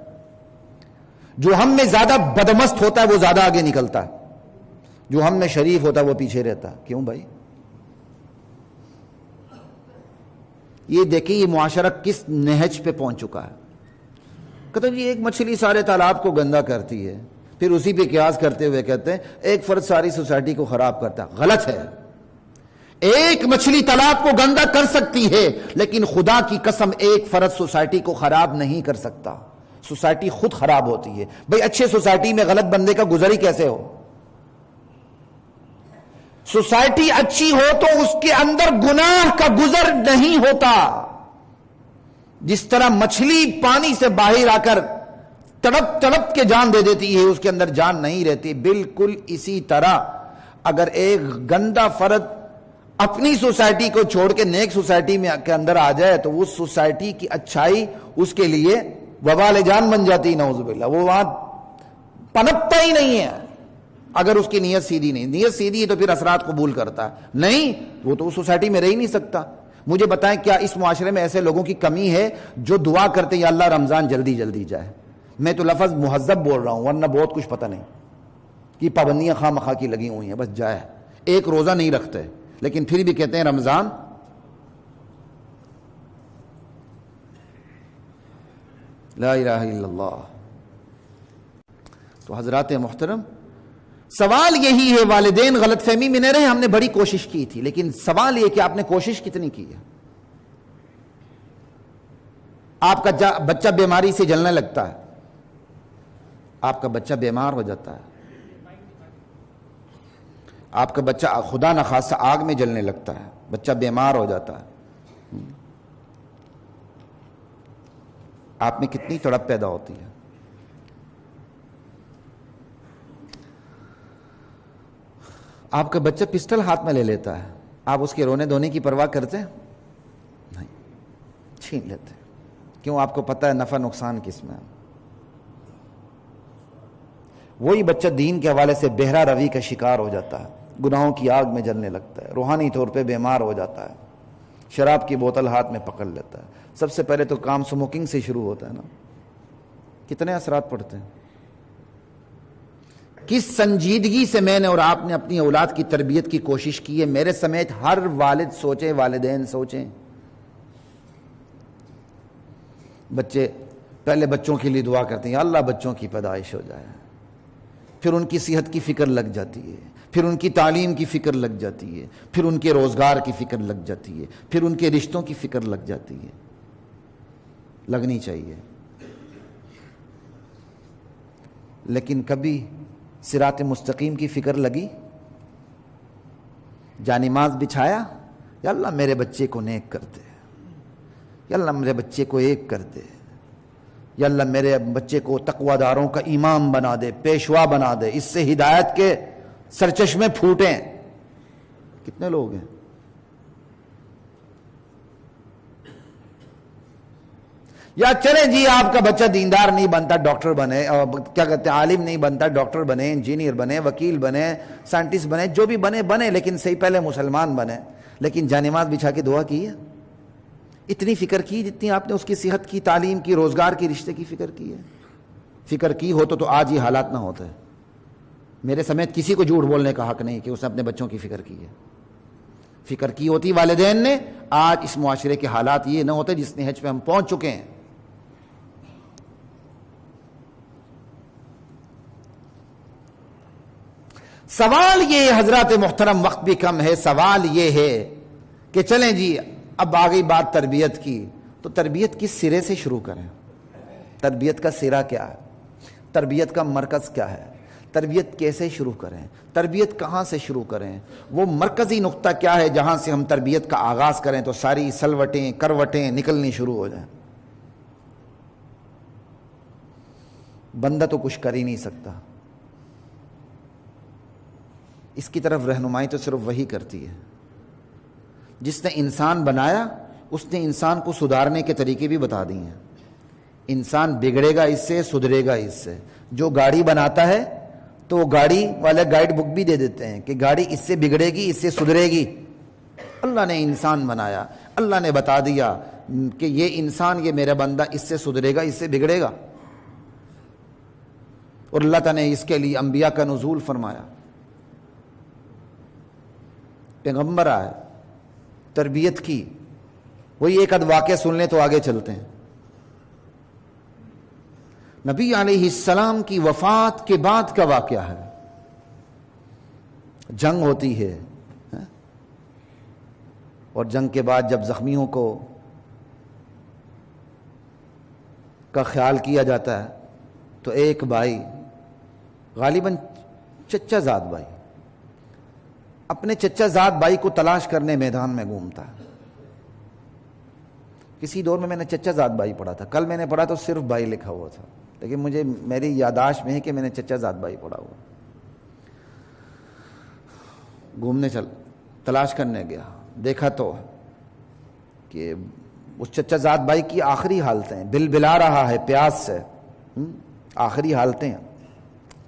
جو ہم میں زیادہ بدمست ہوتا ہے وہ زیادہ آگے نکلتا ہے، جو ہم میں شریف ہوتا ہے وہ پیچھے رہتا ہے۔ کیوں بھائی؟ یہ دیکھیں یہ معاشرہ کس نہج پہ پہنچ چکا ہے. کہتے ہیں جی ایک مچھلی سارے تالاب کو گندا کرتی ہے، پھر اسی پہ قیاس کرتے ہوئے کہتے ہیں ایک فرد ساری سوسائٹی کو خراب کرتا ہے. غلط ہے. ایک مچھلی تالاب کو گندا کر سکتی ہے، لیکن خدا کی قسم ایک فرد سوسائٹی کو خراب نہیں کر سکتا. سوسائٹی خود خراب ہوتی ہے. بھئی اچھے سوسائٹی میں غلط بندے کا گزر ہی کیسے ہو؟ سوسائٹی اچھی ہو تو اس کے اندر گناہ کا گزر نہیں ہوتا. جس طرح مچھلی پانی سے باہر آ کر تڑپ تڑپ کے جان دے دیتی ہے، اس کے اندر جان نہیں رہتی، بالکل اسی طرح اگر ایک گندا فرد اپنی سوسائٹی کو چھوڑ کے نیک سوسائٹی میں کے اندر آ جائے تو اس سوسائٹی کی اچھائی اس کے لیے وبال جان بن جاتی. نعوذ باللہ، وہ وہاں پنپتا ہی نہیں ہے اگر اس کی نیت سیدھی نہیں. نیت سیدھی ہے تو پھر اثرات قبول کرتا ہے، نہیں وہ تو اس سوسائٹی میں رہ ہی نہیں سکتا. مجھے بتائیں کیا اس معاشرے میں ایسے لوگوں کی کمی ہے جو دعا کرتے ہیں یا اللہ رمضان جلدی جلدی جائے؟ میں تو لفظ مہذب بول رہا ہوں، ورنہ بہت کچھ پتہ نہیں کہ پابندیاں خواہ مخواہ کی لگی ہوئی ہیں، بس جائے. ایک روزہ نہیں رکھتے لیکن پھر بھی کہتے ہیں رمضان. لا الہ الا اللہ. تو حضرات محترم، سوال یہی ہے، والدین غلط فہمی میں نہ رہے. ہم نے بڑی کوشش کی تھی، لیکن سوال یہ کہ آپ نے کوشش کتنی کی ہے. آپ کا بچہ بیماری سے جلنے لگتا ہے، آپ کا بچہ بیمار ہو جاتا ہے، آپ کا بچہ خدا نخواستہ آگ میں جلنے لگتا ہے، بچہ بیمار ہو جاتا ہے، آپ میں کتنی تڑپ پیدا ہوتی ہے. آپ کا بچہ پسٹل ہاتھ میں لے لیتا ہے، آپ اس کے رونے دھونے کی پرواہ کرتے ہیں؟ نہیں، چھین لیتے. کیوں؟ آپ کو پتہ ہے نفع نقصان کس میں. وہی بچہ دین کے حوالے سے بہرا روی کا شکار ہو جاتا ہے، گناہوں کی آگ میں جلنے لگتا ہے، روحانی طور پہ بیمار ہو جاتا ہے، شراب کی بوتل ہاتھ میں پکڑ لیتا ہے. سب سے پہلے تو کام سموکنگ سے شروع ہوتا ہے نا. کتنے اثرات پڑتے ہیں. کس سنجیدگی سے میں نے اور آپ نے اپنی اولاد کی تربیت کی کوشش کی ہے. میرے سمیت ہر والد سوچیں، والدین سوچیں. بچے پہلے بچوں کے لیے دعا کرتے ہیں، یا اللہ بچوں کی پیدائش ہو جائے، پھر ان کی صحت کی فکر لگ جاتی ہے، پھر ان کی تعلیم کی فکر لگ جاتی ہے، پھر ان کے روزگار کی فکر لگ جاتی ہے، پھر ان کے رشتوں کی فکر لگ جاتی ہے. لگنی چاہیے، لیکن کبھی صراط مستقیم کی فکر لگی؟ جانماز بچھایا، یا اللہ میرے بچے کو نیک کر دے، یا اللہ میرے بچے کو ایک کر دے، یا اللہ میرے بچے کو تقوی داروں کا امام بنا دے، پیشوا بنا دے، اس سے ہدایت کے سرچشمے پھوٹیں. کتنے لوگ ہیں؟ یا چلیں جی آپ کا بچہ دیندار نہیں بنتا، ڈاکٹر بنے، کیا کہتے ہیں، عالم نہیں بنتا، ڈاکٹر بنے، انجینئر بنے، وکیل بنے، سائنٹسٹ بنے، جو بھی بنے، لیکن صحیح پہلے مسلمان بنے. لیکن جانماز بچھا کے دعا کی ہے؟ اتنی فکر کی جتنی آپ نے اس کی صحت کی، تعلیم کی، روزگار کی، رشتے کی فکر کی ہے؟ فکر کی ہو تو آج یہ حالات نہ ہوتے. میرے سمیت کسی کو جھوٹ بولنے کا حق نہیں کہ اس نے اپنے بچوں کی فکر کی ہے. فکر کی ہوتی والدین نے، آج اس معاشرے کے حالات یہ نہ ہوتے جس نہج پہ ہم پہنچ چکے ہیں. سوال یہ حضرات محترم، وقت بھی کم ہے، سوال یہ ہے کہ چلیں جی اب آ گئی بات تربیت کی، تو تربیت کس سرے سے شروع کریں؟ تربیت کا سرا کیا ہے؟ تربیت کا مرکز کیا ہے؟ تربیت کیسے شروع کریں؟ تربیت کہاں سے شروع کریں؟ وہ مرکزی نقطہ کیا ہے جہاں سے ہم تربیت کا آغاز کریں تو ساری سلوٹیں کروٹیں نکلنی شروع ہو جائیں؟ بندہ تو کچھ کر ہی نہیں سکتا، اس کی طرف رہنمائی تو صرف وہی کرتی ہے. جس نے انسان بنایا اس نے انسان کو سدھارنے کے طریقے بھی بتا دی ہیں. انسان بگڑے گا اس سے، سدھرے گا اس سے. جو گاڑی بناتا ہے تو وہ گاڑی والے گائیڈ بک بھی دے دیتے ہیں کہ گاڑی اس سے بگڑے گی، اس سے سدھرے گی. اللہ نے انسان بنایا، اللہ نے بتا دیا کہ یہ انسان، یہ میرا بندہ اس سے سدھرے گا، اس سے بگڑے گا. اور اللہ تعالیٰ نے اس کے لیے انبیاء کا نزول فرمایا، پیغمبر آئے، تربیت کی، وہی ایک آدھ واقعہ سن لیں تو آگے چلتے ہیں. نبی علیہ السلام کی وفات کے بعد کا واقعہ ہے. جنگ ہوتی ہے اور جنگ کے بعد جب زخمیوں کو کا خیال کیا جاتا ہے تو ایک بھائی غالباً چچا زاد بھائی اپنے چچا زاد بھائی کو تلاش کرنے میدان میں گھومتا ہے. کسی دور میں نے چچا زاد بھائی پڑھا تھا, کل میں نے پڑھا تو صرف بھائی لکھا ہوا تھا, لیکن مجھے میری یاداشت میں ہے کہ میں نے چچا زاد بھائی پڑھا ہوا. گھومنے تلاش کرنے گیا, دیکھا تو کہ اس چچا زاد بھائی کی آخری حالتیں, بل بلا رہا ہے پیاس سے, آخری حالتیں,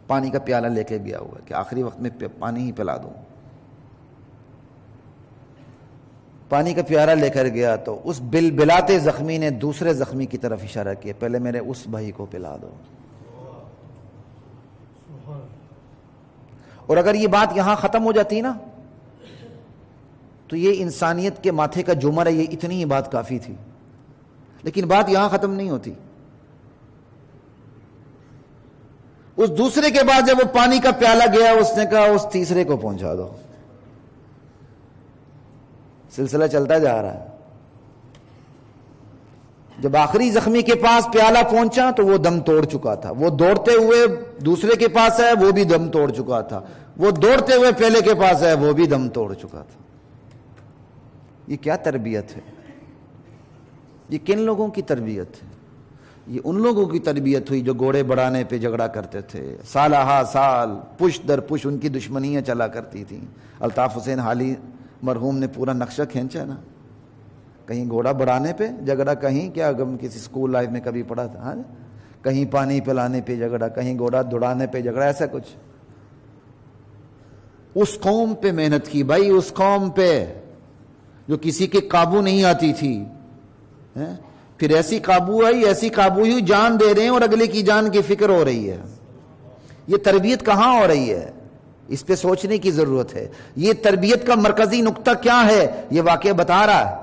پانی کا پیالہ لے کے گیا ہوا ہے کہ آخری وقت میں پانی ہی پلا دوں. پانی کا پیالہ لے کر گیا تو اس بل بلاتے زخمی نے دوسرے زخمی کی طرف اشارہ کیا, پہلے میرے اس بھائی کو پلا دو. اور اگر یہ بات یہاں ختم ہو جاتی نا تو یہ انسانیت کے ماتھے کا جمر ہے, یہ اتنی ہی بات کافی تھی. لیکن بات یہاں ختم نہیں ہوتی. اس دوسرے کے بعد جب وہ پانی کا پیالہ گیا, اس نے کہا اس تیسرے کو پہنچا دو. سلسلہ چلتا جا رہا ہے. جب آخری زخمی کے پاس پیالہ پہنچا تو وہ دم توڑ چکا تھا. وہ دوڑتے ہوئے دوسرے کے پاس ہے, وہ بھی دم توڑ چکا تھا. وہ دوڑتے ہوئے پہلے کے پاس ہے, وہ بھی دم توڑ چکا تھا. یہ کیا تربیت ہے؟ یہ کن لوگوں کی تربیت ہے؟ یہ ان لوگوں کی تربیت ہوئی جو گھوڑے بڑھانے پہ جھگڑا کرتے تھے. سالہ ہا سال پش در پش ان کی دشمنیاں چلا کرتی تھیں. الطاف حسین حالی مرحوم نے پورا نقشہ کھینچا نا, کہیں گھوڑا بڑھانے پہ جھگڑا, کہیں کیا کسی اسکول لائف میں کبھی پڑھا تھا, کہیں پانی پلانے پہ جھگڑا, کہیں گھوڑا دوڑانے پہ جھگڑا, ایسا کچھ. اس قوم پہ محنت کی بھائی, اس قوم پہ جو کسی کے قابو نہیں آتی تھی, پھر ایسی قابو آئی, ایسی قابو ہوئی, جان دے رہے ہیں اور اگلے کی جان کی فکر ہو رہی ہے. یہ تربیت کہاں ہو رہی ہے؟ اس پہ سوچنے کی ضرورت ہے. یہ تربیت کا مرکزی نقطہ کیا ہے؟ یہ واقعہ بتا رہا ہے.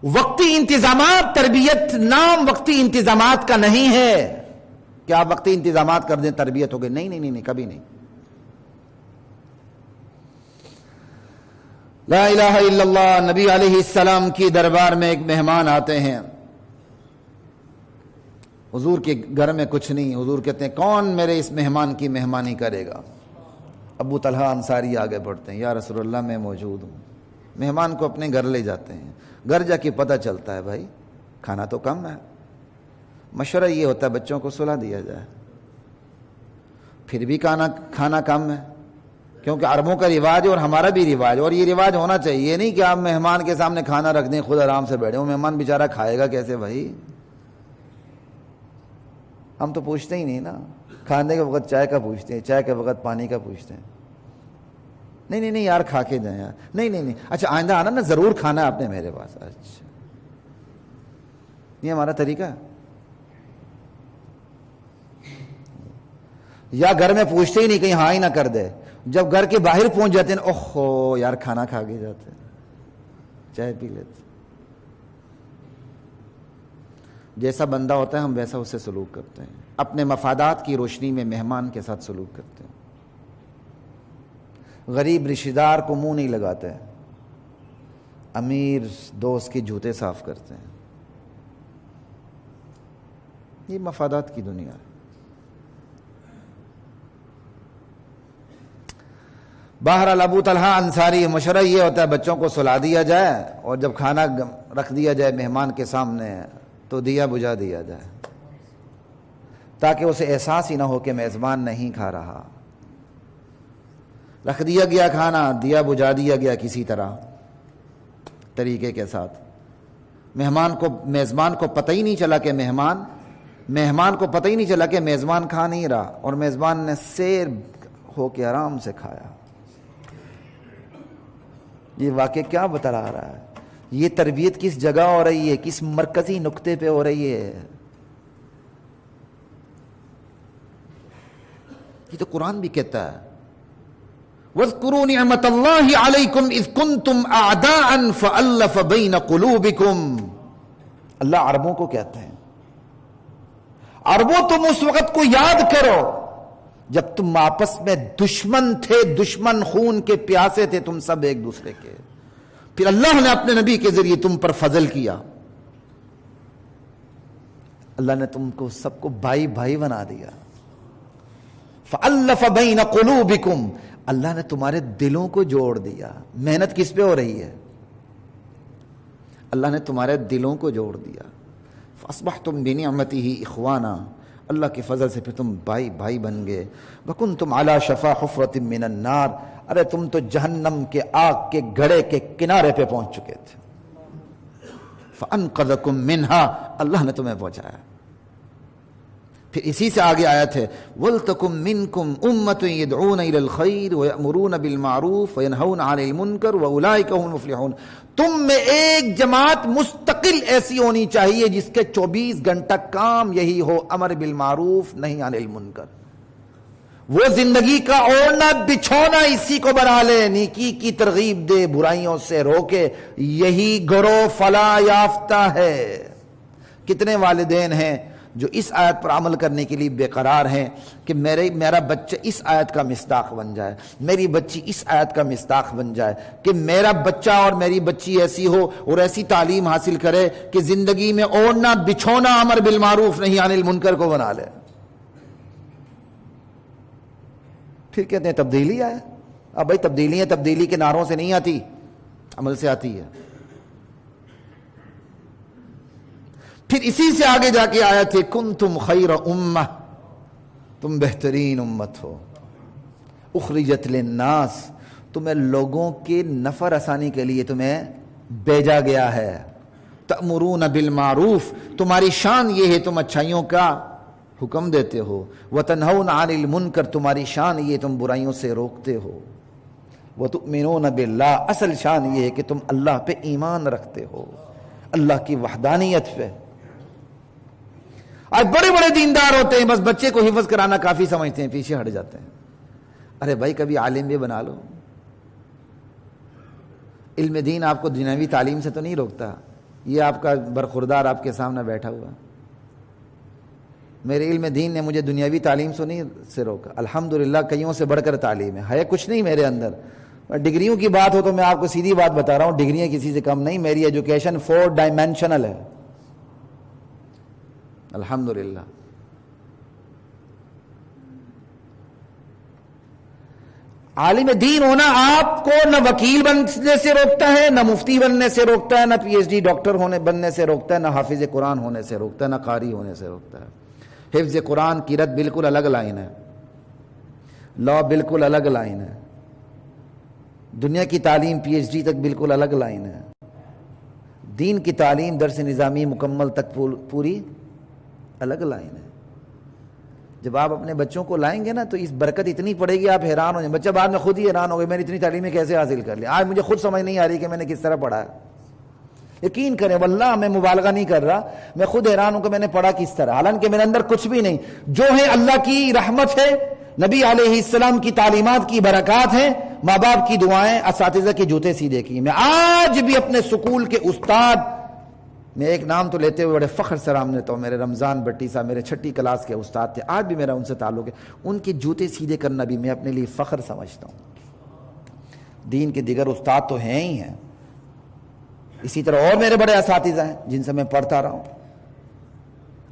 وقتی انتظامات, تربیت نام وقتی انتظامات کا نہیں ہے. کیا آپ وقتی انتظامات کر دیں تربیت ہو گئی؟ نہیں نہیں نہیں, کبھی نہیں. لا الہ الا اللہ. نبی علیہ السلام کی دربار میں ایک مہمان آتے ہیں. حضور کے گھر میں کچھ نہیں. حضور کہتے ہیں کون میرے اس مہمان کی مہمانی کرے گا؟ ابو طلحہ انصاری آگے بڑھتے ہیں, یا رسول اللہ میں موجود ہوں. مہمان کو اپنے گھر لے جاتے ہیں. گھر جا کے پتہ چلتا ہے بھائی کھانا تو کم ہے. مشورہ یہ ہوتا ہے بچوں کو سلا دیا جائے. پھر بھی کھانا کم ہے, کیونکہ عربوں کا رواج اور ہمارا بھی رواج, اور یہ رواج ہونا چاہیے. یہ نہیں کہ آپ مہمان کے سامنے کھانا رکھ دیں, خود آرام سے بیٹھے. وہ مہمان بیچارہ کھائے گا کیسے بھائی؟ ہم تو پوچھتے ہی نہیں نا. کھانے کے وقت چائے کا پوچھتے ہیں, چائے کے وقت پانی کا پوچھتے ہیں. نہیں نہیں نہیں یار کھا کے جائیں یار. نہیں نہیں نہیں, اچھا آئندہ آنا نا, ضرور کھانا ہے آپ نے میرے پاس. اچھا یہ ہمارا طریقہ ہے. یا گھر میں پوچھتے ہی نہیں, کہیں ہاں ہی نہ کر دے. جب گھر کے باہر پہنچ جاتے ہیں, اوہو یار کھانا کھا کے جاتے ہیں, چائے پی لیتے. جیسا بندہ ہوتا ہے ہم ویسا اس سے سلوک کرتے ہیں. اپنے مفادات کی روشنی میں مہمان کے ساتھ سلوک کرتے ہیں. غریب رشتہ دار کو منہ نہیں لگاتے, امیر دوست کے جوتے صاف کرتے ہیں. یہ مفادات کی دنیا ہے. بہرحال ابو طلحہ انصاری, مشورہ یہ ہوتا ہے بچوں کو سلا دیا جائے, اور جب کھانا رکھ دیا جائے مہمان کے سامنے تو دیا بجھا دیا جائے, تاکہ اسے احساس ہی نہ ہو کہ میزبان نہیں کھا رہا. رکھ دیا گیا کھانا, دیا بجھا دیا گیا کسی طرح طریقے کے ساتھ. میزبان کو پتہ ہی نہیں چلا کہ مہمان کو پتہ ہی نہیں چلا کہ میزبان کھا نہیں رہا, اور میزبان نے سیر ہو کے آرام سے کھایا. یہ واقعہ کیا بتا رہا ہے؟ یہ تربیت کس جگہ ہو رہی ہے, کس مرکزی نقطے پہ ہو رہی ہے؟ یہ تو قرآن بھی کہتا ہے وَاذْكُرُوا نِعْمَةَ اللَّهِ عَلَيْكُمْ اِذْ كُنْتُمْ أَعْدَاءً فَأَلَّفَ بَيْنَ قُلُوبِكُمْ. اللہ عربوں کو کہتے ہیں، عربوں تم اس وقت کو یاد کرو جب تم آپس میں دشمن تھے، دشمن خون کے پیاسے تھے تم سب ایک دوسرے کے، پھر اللہ نے اپنے نبی کے ذریعے تم پر فضل کیا، اللہ نے تم کو سب کو بھائی بھائی بنا دیا. فَأَلَّفَ بَيْنَ قُلُوبِكُمْ، اللہ نے تمہارے دلوں کو جوڑ دیا. محنت کس پہ ہو رہی ہے؟ اللہ نے تمہارے دلوں کو جوڑ دیا. فَأَصْبَحْتُمْ بِنِعْمَتِهِ إِخْوَانًا، اللہ کے فضل سے پھر تم بھائی بھائی بن گئے. وَكُنْتُمْ عَلَى شَفَا حُفْرَةٍ مِّنَ النَّارِ، ارے تم تو جہنم کے آگ کے گڑھے کے کنارے پہ پہنچ چکے تھے. فَأَنْقَذَكُمْ مِنْهَا، اللہ نے تمہیں پہنچایا. پھر اسی سے آگے آیت ہے وَلْتَكُمْ مِنْكُمْ أُمَّةٌ يَدْعُونَ إِلَى الْخَيْرِ وَيَأْمُرُونَ بِالْمَعْرُوفِ وَيَنْهَوْنَ عَنِ الْمُنْكَرِ وَأُولَٰئِكَ هُمُ الْمُفْلِحُونَ. تم میں ایک جماعت مستقل ایسی ہونی چاہیے جس کے 24 گھنٹہ کام یہی ہو، امر بالمعروف نہیں عن المنکر. وہ زندگی کا اوڑھنا بچھونا اسی کو بنا لے، نیکی کی ترغیب دے، برائیوں سے روکے، یہی گروہ فلاح یافتہ ہے. کتنے والدین ہیں جو اس آیت پر عمل کرنے کے لیے بے قرار ہیں کہ میرا بچہ اس آیت کا مصداق بن جائے، میری بچی اس آیت کا مصداق بن جائے، کہ میرا بچہ اور میری بچی ایسی ہو اور ایسی تعلیم حاصل کرے کہ زندگی میں اوڑھنا بچھونا امر بالمعروف نہیں عن المنکر کو بنا لے. پھر کہتے ہیں تبدیلی آئے. اب بھائی تبدیلی کے نعروں سے نہیں آتی، عمل سے آتی ہے. پھر اسی سے آگے جا کے آیا تھے کنتم خیر امہ، تم بہترین امت ہو، اخرجت للناس، تمہیں لوگوں کے نفع رسانی کے لیے تمہیں بھیجا گیا ہے. تأمرون بالمعروف، تمہاری شان یہ ہے تم اچھائیوں کا حکم دیتے ہو. وتنہون عن المنکر، تمہاری شان یہ تم برائیوں سے روکتے ہو. وتؤمنون باللہ، اصل شان یہ ہے کہ تم اللہ پہ ایمان رکھتے ہو، اللہ کی وحدانیت پہ. آج بڑے بڑے دیندار ہوتے ہیں، بس بچے کو حفظ کرانا کافی سمجھتے ہیں، پیچھے ہٹ جاتے ہیں. ارے بھائی کبھی عالم بھی بنا لو. علم دین آپ کو دنیاوی تعلیم سے تو نہیں روکتا. یہ آپ کا برخوردار آپ کے سامنے بیٹھا ہوا، میرے علم دین نے مجھے دنیاوی تعلیم سے روکا. الحمدللہ کئیوں سے بڑھ کر تعلیم ہے کچھ نہیں میرے اندر. ڈگریوں کی بات ہو تو میں آپ کو سیدھی بات بتا رہا ہوں، ڈگریاں کسی سے کم نہیں. میری ایجوکیشن 4 ڈائمینشنل ہے الحمدللہ. عالم دین ہونا آپ کو نہ وکیل بننے سے روکتا ہے، نہ مفتی بننے سے روکتا ہے، نہ پی ایچ ڈی ڈاکٹر بننے سے روکتا ہے، نہ حافظ قرآن ہونے سے روکتا ہے، نہ قاری ہونے سے روکتا ہے. حفظ قرآن کی رت بالکل الگ لائن ہے، لا بالکل الگ لائن ہے، دنیا کی تعلیم پی ایچ ڈی تک بالکل الگ لائن ہے. دین کی تعلیم درس نظامی مکمل تک پوری الگ لائن ہے. جب آپ اپنے بچوں کو لائیں گے نا تو اس برکت اتنی پڑے گی آپ حیران ہو جائیں. بچہ بعد میں خود ہی حیران ہو گئے میں نے اتنی تعلیمیں کیسے حاصل کر لی. آج مجھے خود سمجھ نہیں آ رہی کہ میں نے کس طرح پڑھا ہے. یقین کریں واللہ میں مبالغہ نہیں کر رہا، میں خود حیران ہوں کہ میں نے پڑھا کس طرح، حالانکہ میرے اندر کچھ بھی نہیں. جو ہے اللہ کی رحمت ہے، نبی علیہ السلام کی تعلیمات کی برکات ہیں، ماں باپ کی دعائیں، اساتذہ کے جوتے سیدھے کی. میں آج بھی اپنے سکول کے استاد، میں ایک نام تو لیتے ہوئے بڑے فخر سے نام لیتا ہوں، میرے رمضان بٹی صاحب میرے 6ٹھی کلاس کے استاد تھے، آج بھی میرا ان سے تعلق ہے. ان کے جوتے سیدھے کرنا بھی میں اپنے لیے فخر سمجھتا ہوں. دین کے دیگر استاد تو ہیں ہی ہیں، اسی طرح اور میرے بڑے اساتذہ ہیں جن سے میں پڑھتا رہا ہوں.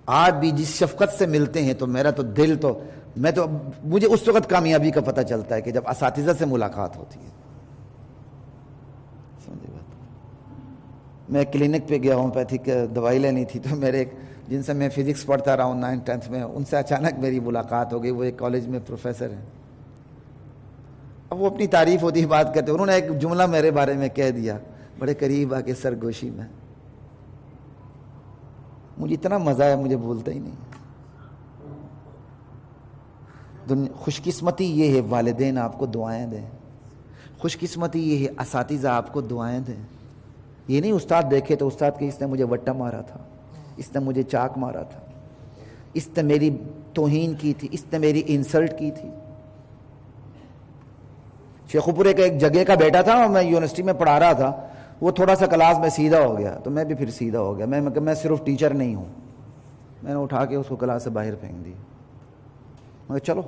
آج بھی جس شفقت سے ملتے ہیں تو میرا تو دل تو مجھے اس وقت کامیابی کا پتہ چلتا ہے کہ جب اساتذہ سے ملاقات ہوتی ہے. میں کلینک پہ گیا ہوں، پیتھک دوائی لینی تھی، تو میرے جن سے میں فزکس پڑھتا رہا ہوں 9th 10th میں، ان سے اچانک میری ملاقات ہو گئی. وہ ایک کالج میں پروفیسر ہیں. اب وہ اپنی تعریف ہوتی بات کرتے، انہوں نے ایک جملہ میرے بارے میں کہہ دیا بڑے قریب آ کے سرگوشی میں. مجھے اتنا مزہ ہے مجھے بھولتا ہی نہیں. خوش قسمتی یہ ہے والدین آپ کو دعائیں دیں، خوش قسمتی یہ ہے اساتذہ آپ کو دعائیں دیں. یہ نہیں استاد دیکھے تو استاد کہ اس نے مجھے وٹا مارا تھا، اس نے مجھے چاک مارا تھا، اس نے میری توہین کی تھی، اس نے میری انسلٹ کی تھی. شیخو پورے کا ایک جگہ کا بیٹا تھا اور میں یونیورسٹی میں پڑھا رہا تھا، وہ تھوڑا سا کلاس میں سیدھا ہو گیا تو میں بھی پھر سیدھا ہو گیا، میں صرف ٹیچر نہیں ہوں، میں نے اٹھا کے اس کو کلاس سے باہر پھینک دی، میں کہا چلو،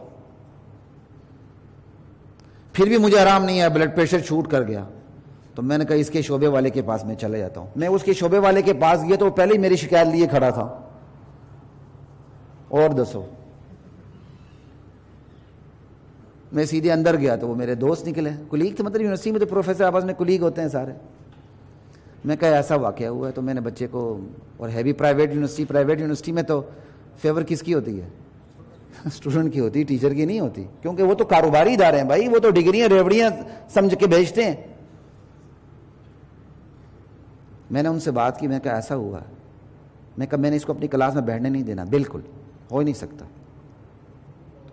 پھر بھی مجھے آرام نہیں آیا، بلڈ پریشر شوٹ کر گیا، تو میں نے کہا اس کے شعبے والے کے پاس میں چلے جاتا ہوں۔ میں اس کے شعبے والے کے پاس گیا تو وہ پہلے ہی میری شکایت لیے کھڑا تھا، اور دسو، میں سیدھے اندر گیا تو وہ میرے دوست نکلے، کلیگ تھے، مطلب یونیورسٹی میں تو پروفیسر آپس میں کلیگ ہوتے ہیں سارے۔ میں کہا ایسا واقعہ ہوا ہے، تو میں نے بچے کو، اور ہے بھی پرائیویٹ یونیورسٹی میں تو فیور کس کی ہوتی ہے؟ اسٹوڈنٹ کی ہوتی ہے، ٹیچر کی نہیں ہوتی، کیونکہ وہ تو کاروباری ادارے ہیں بھائی، وہ تو ڈگریاں ریوڑیاں سمجھ کے بھیجتے ہیں۔ میں نے ان سے بات کی، میں کہا ایسا ہوا، میں کہا میں نے اس کو اپنی کلاس میں بیٹھنے نہیں دینا، بالکل ہو ہی نہیں سکتا۔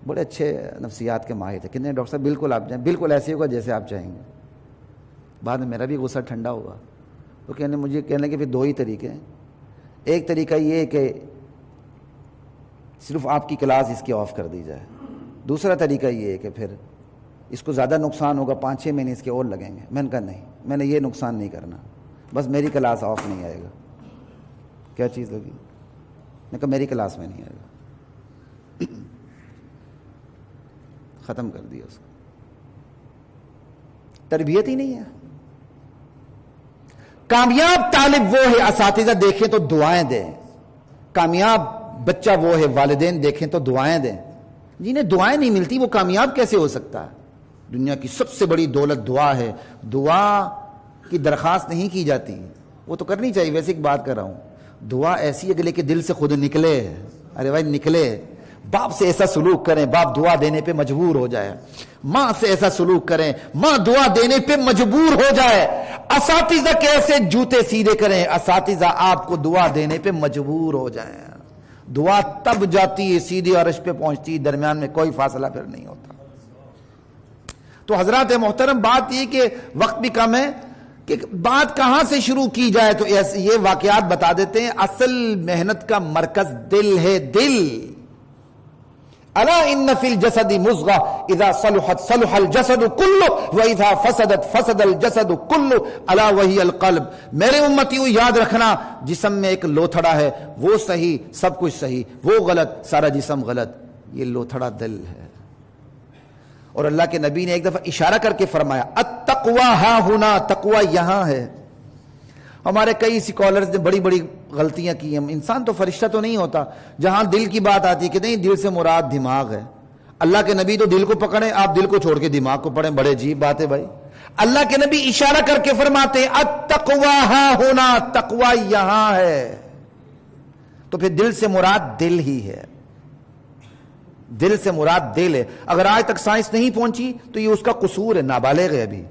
بڑے اچھے نفسیات کے ماہر تھے، کتنے ڈاکٹر صاحب بالکل آپ جائیں، بالکل ایسے ہوگا جیسے آپ چاہیں گے۔ بعد میں میرا بھی غصہ ٹھنڈا ہوا، تو مجھے کہنے لگے پھر دو ہی طریقے ہیں، ایک طریقہ یہ ہے کہ صرف آپ کی کلاس اس کی آف کر دی جائے، دوسرا طریقہ یہ ہے کہ پھر اس کو زیادہ نقصان ہوگا، 5-6 مہینے اس کے اور لگیں گے۔ میں نے کہا نہیں، میں نے یہ نقصان نہیں کرنا، بس میری کلاس آف نہیں آئے گا۔ کیا چیز لگی؟ میں نے کہا میری کلاس میں نہیں آئے گا، ختم کر دیا اس کو۔ تربیت ہی نہیں ہے۔ کامیاب طالب وہ ہے، اساتذہ دیکھیں تو دعائیں دیں، کامیاب بچہ وہ ہے، والدین دیکھیں تو دعائیں دیں۔ جنہیں دعائیں نہیں ملتی وہ کامیاب کیسے ہو سکتا ہے؟ دنیا کی سب سے بڑی دولت دعا ہے، دعا کی درخواست نہیں کی جاتی، وہ تو کرنی چاہیے، ویسے ایک بات کر رہا ہوں، دعا ایسی اگلے کے دل سے خود نکلے، ارے بھائی نکلے۔ باپ سے ایسا سلوک کریں باپ دعا دینے پہ مجبور ہو جائے، ماں سے ایسا سلوک کریں ماں دعا دینے پہ مجبور ہو جائے، اساتذہ کے ایسے جوتے سیدھے کریں اساتذہ آپ کو دعا دینے پہ مجبور ہو جائیں۔ دعا تب جاتی ہے سیدھی عرش پہ پہنچتی، درمیان میں کوئی فاصلہ پھر نہیں ہوتا۔ تو حضرات محترم، بات یہ کہ وقت بھی کم ہے کہ بات کہاں سے شروع کی جائے، تو یہ واقعات بتا دیتے ہیں۔ اصل محنت کا مرکز دل ہے، دل۔ الا ان فی الجسد مضغہ اذا صلحت صلح الجسد کلہ واذا فسدت فسد الجسد کلہ الا وہی القلب۔ میرے امتیوں یاد رکھنا، جسم میں ایک لوتھڑا ہے، وہ صحیح سب کچھ صحیح، وہ غلط سارا جسم غلط، یہ لوتھڑا دل ہے۔ اور اللہ کے نبی نے ایک دفعہ اشارہ کر کے فرمایا التقوی ہا ہنا، تقوی یہاں ہے۔ ہمارے کئی سکالرز نے بڑی بڑی غلطیاں کی ہیں، انسان تو فرشتہ تو نہیں ہوتا، جہاں دل کی بات آتی ہے کہ نہیں دل سے مراد دماغ ہے۔ اللہ کے نبی تو دل کو پکڑیں، آپ دل کو چھوڑ کے دماغ کو پڑھیں، بڑے عجیب بات ہے بھائی۔ اللہ کے نبی اشارہ کر کے فرماتے ہیں التقوی ہا ہنا، تقوی یہاں ہے۔ تو پھر دل سے مراد دل ہی ہے، دل سے مراد دل ہے۔ اگر آج تک سائنس نہیں پہنچی تو یہ اس کا قصور ہے، نابالغ ہے ابھی،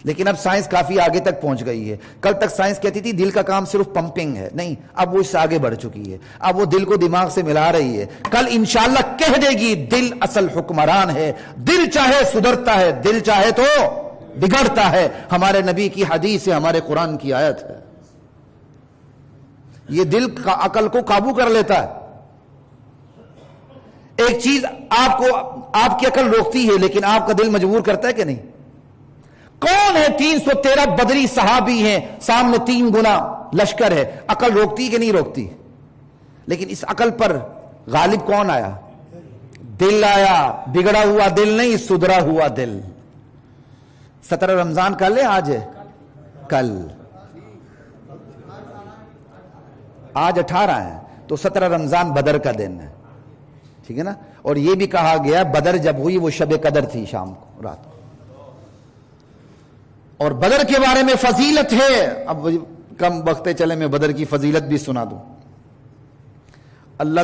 لیکن اب سائنس کافی آگے تک پہنچ گئی ہے۔ کل تک سائنس کہتی تھی دل کا کام صرف پمپنگ ہے، نہیں، اب وہ اس سے آگے بڑھ چکی ہے، اب وہ دل کو دماغ سے ملا رہی ہے۔ کل انشاءاللہ کہہ دے گی دل اصل حکمران ہے، دل چاہے سدھرتا ہے، دل چاہے تو بگڑتا ہے۔ ہمارے نبی کی حدیث ہے، ہمارے قرآن کی آیت ہے، یہ دل کا عقل کو قابو کر لیتا ہے۔ ایک چیز آپ کی عقل روکتی ہے لیکن آپ کا دل مجبور کرتا ہے کہ نہیں؟ کون ہے 313 بدری صحابی ہیں، سامنے 3 گنا لشکر ہے، عقل روکتی کہ نہیں روکتی؟ لیکن اس عقل پر غالب کون آیا؟ دل آیا، بگڑا ہوا دل نہیں، سدھرا ہوا دل۔ 17 رمضان کل ہے، آج ہے کل، آج 18 ہے، تو 17 رمضان بدر کا دن ہے، ٹھیک ہے نا؟ اور یہ بھی کہا گیا بدر جب ہوئی وہ شب قدر تھی، شام کو، رات کو۔ اور بدر کے بارے میں فضیلت ہے، اب کم وقت چلے میں بدر کی فضیلت بھی سنا دوں۔ اللہ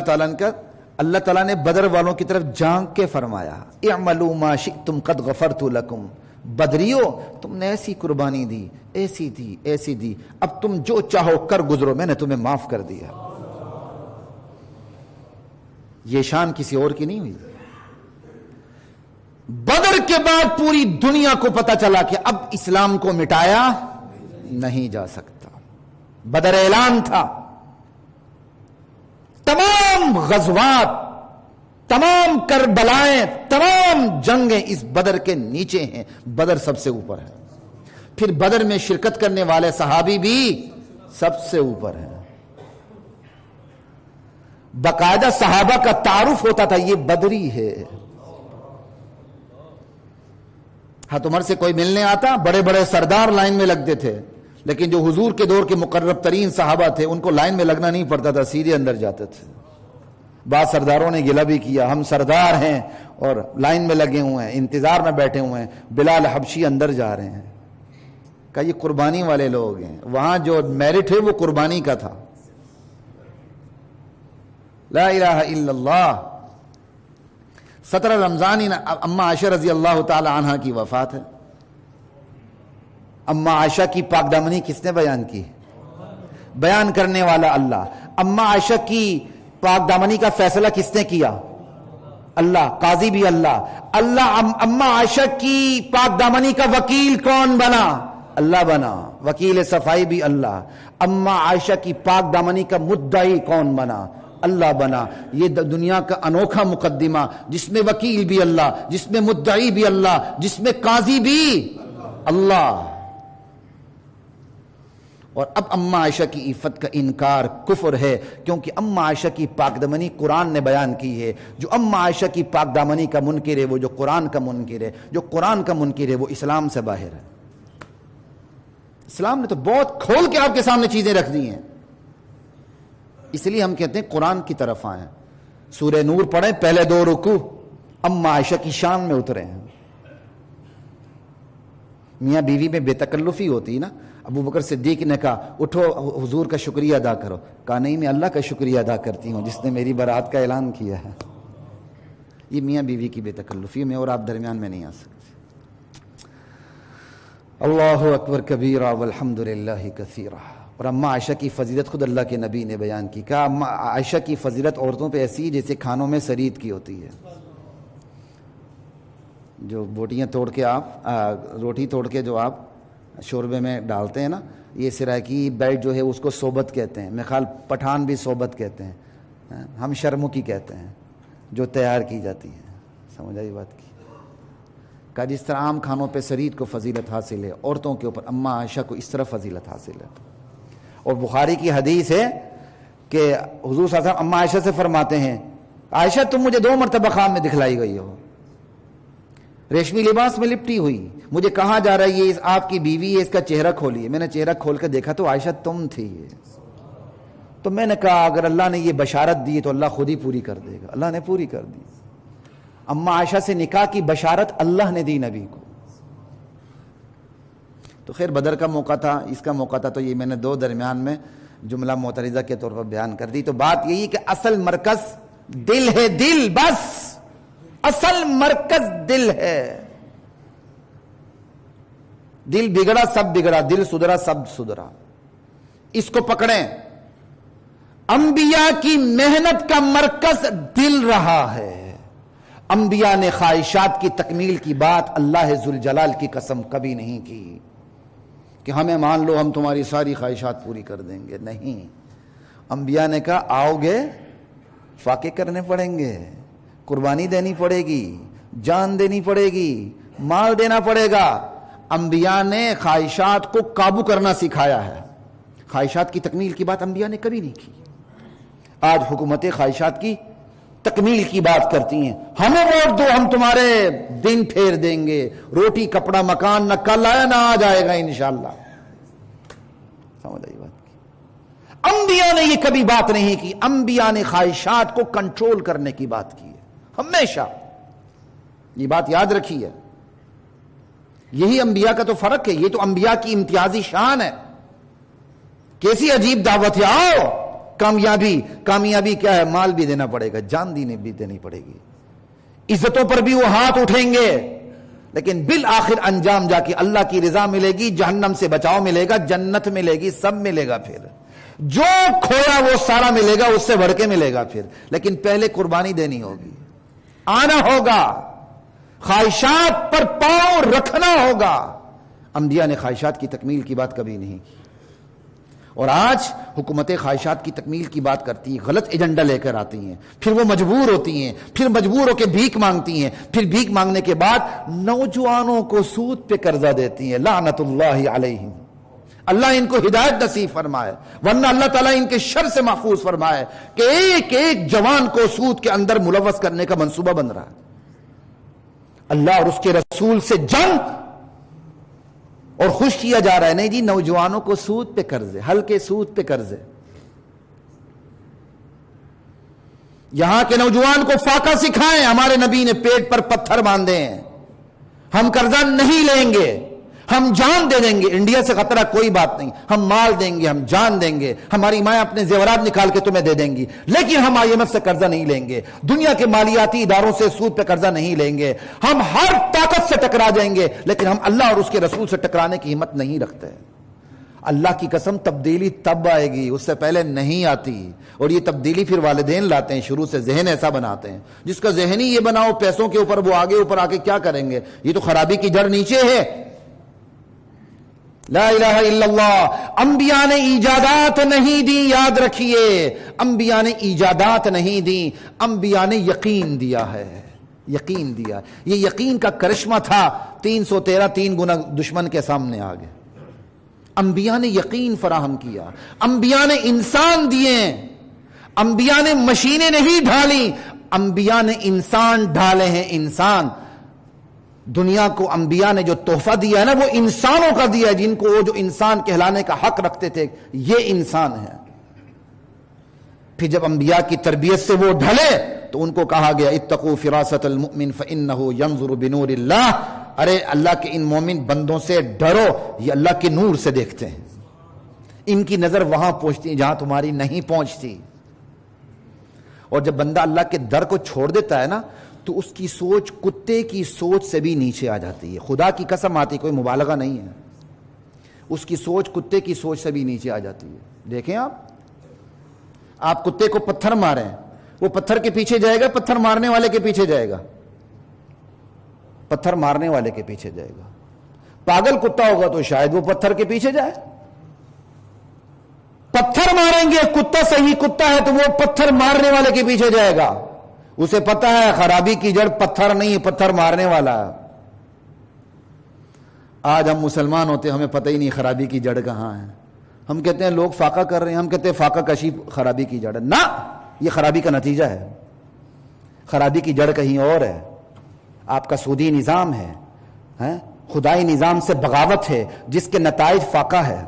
تعالیٰ نے بدر والوں کی طرف جھانک کے فرمایا اعملوا ما شئتم قد غفرت لکم، بدریو تم نے ایسی قربانی دی، ایسی دی، اب تم جو چاہو کر گزرو، میں نے تمہیں معاف کر دیا۔ یہ شان کسی اور کی نہیں ہوئی۔ بدر کے بعد پوری دنیا کو پتا چلا کہ اب اسلام کو مٹایا نہیں جا سکتا۔ بدر اعلان تھا، تمام غزوات تمام کربلائیں، تمام جنگیں اس بدر کے نیچے ہیں، بدر سب سے اوپر ہے. پھر بدر میں شرکت کرنے والے صحابی بھی سب سے اوپر ہیں. باقاعدہ صحابہ کا تعارف ہوتا تھا یہ بدری ہے. حضرت عمر سے کوئی ملنے آتا، بڑے بڑے سردار لائن میں لگتے تھے، لیکن جو حضور کے دور کے مقرب ترین صحابہ تھے ان کو لائن میں لگنا نہیں پڑتا تھا، سیدھے اندر جاتے تھے. بعض سرداروں نے گلہ بھی کیا، ہم سردار ہیں اور لائن میں لگے ہوئے ہیں، انتظار میں بیٹھے ہوئے ہیں، بلال حبشی اندر جا رہے ہیں. کہا یہ قربانی والے لوگ ہیں، وہاں جو میرٹ ہے وہ قربانی کا تھا. لا الہ الا اللہ. 17 رمضان اما عائشہ رضی اللہ تعالی عنہ کی وفات ہے. اما عائشہ کی پاک دامنی کس نے بیان کی؟ بیان کرنے والا اللہ. اما عائشہ کی پاک دامنی کا فیصلہ کس نے کیا؟ اللہ. قاضی بھی اللہ. اما عائشہ کی پاک دامنی کا وکیل کون بنا؟ اللہ بنا. وکیل صفائی بھی اللہ. اما عائشہ کی پاک دامنی کا مدعی کون بنا؟ اللہ بنا. یہ دنیا کا انوکھا مقدمہ جس میں وکیل بھی اللہ، جس میں مدعی بھی اللہ، جس میں قاضی بھی اللہ. اور اب اما عائشہ کی عفت کا انکار کفر ہے، کیونکہ اما عائشہ کی پاک دامنی قرآن نے بیان کی ہے. جو اما عائشہ کی پاک دامنی کا منکر ہے وہ جو قرآن کا منکر ہے، جو قرآن کا منکر ہے وہ اسلام سے باہر ہے. اسلام نے تو بہت کھول کے آپ کے سامنے چیزیں رکھ دی ہیں، اس لیے ہم کہتے ہیں قرآن کی طرف آئیں. سورہ نور پڑھیں، پہلے 2 رکوع اما عائشہ کی شان میں اترے ہیں. میاں بیوی میں بے تکلفی ہوتی ہے نا. ابو بکر صدیق نے کہا اٹھو حضور کا شکریہ ادا کرو. کہا نہیں، میں اللہ کا شکریہ ادا کرتی ہوں جس نے میری برات کا اعلان کیا ہے. یہ میاں بیوی کی بے تکلفی میں، اور آپ درمیان میں نہیں آ سکتے. اللہ اکبر کبیرہ والحمد للہ کثیرہ. اور اما عائشہ کی فضیلت خود اللہ کے نبی نے بیان کی. کہا اما عائشہ کی فضیلت عورتوں پہ ایسی جیسے کھانوں میں سرید کی ہوتی ہے. جو بوٹیاں توڑ کے آپ روٹی توڑ کے جو آپ شوربے میں ڈالتے ہیں نا، یہ سرائکی بیٹ جو ہے اس کو صوبت کہتے ہیں. میرے خیال پٹھان بھی صوبت کہتے ہیں، ہم شرمکی کہتے ہیں جو تیار کی جاتی ہے. سمجھ آئی بات کی؟ کہا جس طرح عام کھانوں پہ سرید کو فضیلت حاصل ہے، عورتوں کے اوپر اما عائشہ کو اس طرح فضیلت حاصل ہے. اور بخاری کی حدیث ہے کہ حضور صلی اللہ علیہ وسلم اما عائشہ سے فرماتے ہیں، عائشہ تم مجھے 2 مرتبہ خواب میں دکھلائی گئی ہو، ریشمی لباس میں لپٹی ہوئی. مجھے کہا جا رہا ہے یہ آپ کی بیوی ہے، اس کا چہرہ کھولیے. میں نے چہرہ کھول کر دیکھا تو عائشہ تم تھی. تو میں نے کہا اگر اللہ نے یہ بشارت دی تو اللہ خود ہی پوری کر دے گا. اللہ نے پوری کر دی. اما عائشہ سے نکاح کی بشارت اللہ نے دی نبی کو. تو خیر بدر کا موقع تھا، اس کا موقع تھا، تو یہ میں نے 2 درمیان میں جملہ معترضہ کے طور پر بیان کر دی. تو بات یہی کہ اصل مرکز دل ہے. دل، بس اصل مرکز دل ہے. دل بگڑا سب بگڑا، دل سدھرا سب سدھرا. اس کو پکڑیں. انبیاء کی محنت کا مرکز دل رہا ہے. انبیاء نے خواہشات کی تکمیل کی بات اللہ ذوالجلال کی قسم کبھی نہیں کی کہ ہمیں مان لو ہم تمہاری ساری خواہشات پوری کر دیں گے. نہیں، انبیاء نے کہا آؤ گے فاقے کرنے پڑیں گے، قربانی دینی پڑے گی، جان دینی پڑے گی، مال دینا پڑے گا. انبیاء نے خواہشات کو قابو کرنا سکھایا ہے. خواہشات کی تکمیل کی بات انبیاء نے کبھی نہیں کی. آج حکومتیں خواہشات کی تکمیل کی بات کرتی ہیں. ہمیں ووٹ دو ہم تمہارے دن پھیر دیں گے، روٹی کپڑا مکان نہ کل آیا نہ آج آئے گا انشاءاللہ. سمجھ آئی بات کی؟ انبیاء نے یہ کبھی بات نہیں کی. انبیاء نے خواہشات کو کنٹرول کرنے کی بات کی ہے ہمیشہ. یہ بات یاد رکھی ہے. یہی انبیاء کا تو فرق ہے. یہ تو انبیاء کی امتیازی شان ہے. کیسی عجیب دعوت ہے. آؤ کامیابی کیا ہے؟ مال بھی دینا پڑے گا، جان بھی دینی پڑے گی، عزتوں پر بھی وہ ہاتھ اٹھیں گے، لیکن بالآخر انجام جا کے اللہ کی رضا ملے گی، جہنم سے بچاؤ ملے گا، جنت ملے گی، سب ملے گا. پھر جو کھویا وہ سارا ملے گا، اس سے بڑھ کے ملے گا پھر. لیکن پہلے قربانی دینی ہوگی، آنا ہوگا، خواہشات پر پاؤں رکھنا ہوگا. انبیاء نے خواہشات کی تکمیل کی بات کبھی نہیں کی. اور آج حکومت خواہشات کی تکمیل کی بات کرتی ہیں، غلط ایجنڈا لے کر آتی ہیں، پھر وہ مجبور ہوتی ہیں، پھر مجبور ہو کے بھیک مانگتی ہیں، پھر بھیک مانگنے کے بعد نوجوانوں کو سود پہ قرضہ دیتی ہیں، لعنت اللہ علیہم، اللہ ان کو ہدایت نصیب فرمائے، ورنہ اللہ تعالیٰ ان کے شر سے محفوظ فرمائے کہ ایک ایک جوان کو سود کے اندر ملوث کرنے کا منصوبہ بن رہا ہے۔ اللہ اور اس کے رسول سے جنگ اور خوش کیا جا رہا ہے، نہیں جی نوجوانوں کو سود پہ قرض ہے، ہلکے سود پہ قرض ہے۔ یہاں کے نوجوان کو فاقہ سکھائیں، ہمارے نبی نے پیٹ پر پتھر باندھے ہیں، ہم قرضہ نہیں لیں گے، ہم جان دے دیں گے، انڈیا سے خطرہ کوئی بات نہیں، ہم مال دیں گے، ہم جان دیں گے، ہماری مائیں اپنے زیورات نکال کے تمہیں دے دیں گی، لیکن ہم IMF سے قرضہ نہیں لیں گے، دنیا کے مالیاتی اداروں سے سود پہ قرضہ نہیں لیں گے، ہم ہر طاقت سے ٹکرا جائیں گے، لیکن ہم اللہ اور اس کے رسول سے ٹکرانے کی ہمت نہیں رکھتے۔ اللہ کی قسم تبدیلی تب آئے گی، اس سے پہلے نہیں آتی، اور یہ تبدیلی پھر والدین لاتے ہیں، شروع سے ذہن ایسا بناتے ہیں، جس کا ذہن ہی یہ بناؤ پیسوں کے اوپر، وہ آگے اوپر آ کے کیا کریں گے، یہ تو خرابی کی جڑ نیچے ہے۔ لا الہ الا اللہ، انبیاء نے ایجادات نہیں دی، یاد رکھیے، انبیاء نے ایجادات نہیں دی، انبیاء نے یقین دیا ہے، یقین دیا۔ یہ یقین کا کرشمہ تھا، 313 3 گنا دشمن کے سامنے آ گئے۔ انبیاء نے یقین فراہم کیا، انبیاء نے انسان دیے، انبیاء نے مشینیں نہیں ڈھالی، انبیاء نے انسان ڈھالے ہیں، انسان۔ دنیا کو انبیاء نے جو تحفہ دیا ہے نا، وہ انسانوں کا دیا ہے، جن کو وہ جو انسان کہلانے کا حق رکھتے تھے، یہ انسان ہے۔ پھر جب انبیاء کی تربیت سے وہ ڈھلے تو ان کو کہا گیا اتقوا فراست المؤمن فإنه ينظر بنور اللہ، ارے اللہ کے ان مومن بندوں سے ڈرو، یہ اللہ کے نور سے دیکھتے ہیں، ان کی نظر وہاں پہنچتی ہے جہاں تمہاری نہیں پہنچتی۔ اور جب بندہ اللہ کے در کو چھوڑ دیتا ہے نا، تو اس کی سوچ کتے کی سوچ سے بھی نیچے آ جاتی ہے، خدا کی قسم آتی، کوئی مبالغہ نہیں ہے، اس کی سوچ کتے کی سوچ سے بھی نیچے آ جاتی ہے۔ دیکھیں آپ کتے کو پتھر ماریں، وہ پتھر کے پیچھے جائے گا، پتھر مارنے والے کے پیچھے جائے گا، پتھر مارنے والے کے پیچھے جائے گا۔ پاگل کتا ہوگا تو شاید وہ پتھر کے پیچھے جائے، پتھر ماریں گے، کتا صحیح کتا ہے تو وہ پتھر مارنے والے کے پیچھے جائے گا، اسے پتا ہے خرابی کی جڑ پتھر نہیں، پتھر مارنے والا۔ آج ہم مسلمان ہوتے ہمیں پتہ ہی نہیں خرابی کی جڑ کہاں ہے، ہم کہتے ہیں لوگ فاقہ کر رہے ہیں، ہم کہتے ہیں فاقہ کشی خرابی کی جڑ ہے، نہ، یہ خرابی کا نتیجہ ہے، خرابی کی جڑ کہیں اور ہے۔ آپ کا سودی نظام ہے، خدائی نظام سے بغاوت ہے، جس کے نتائج فاقہ ہے،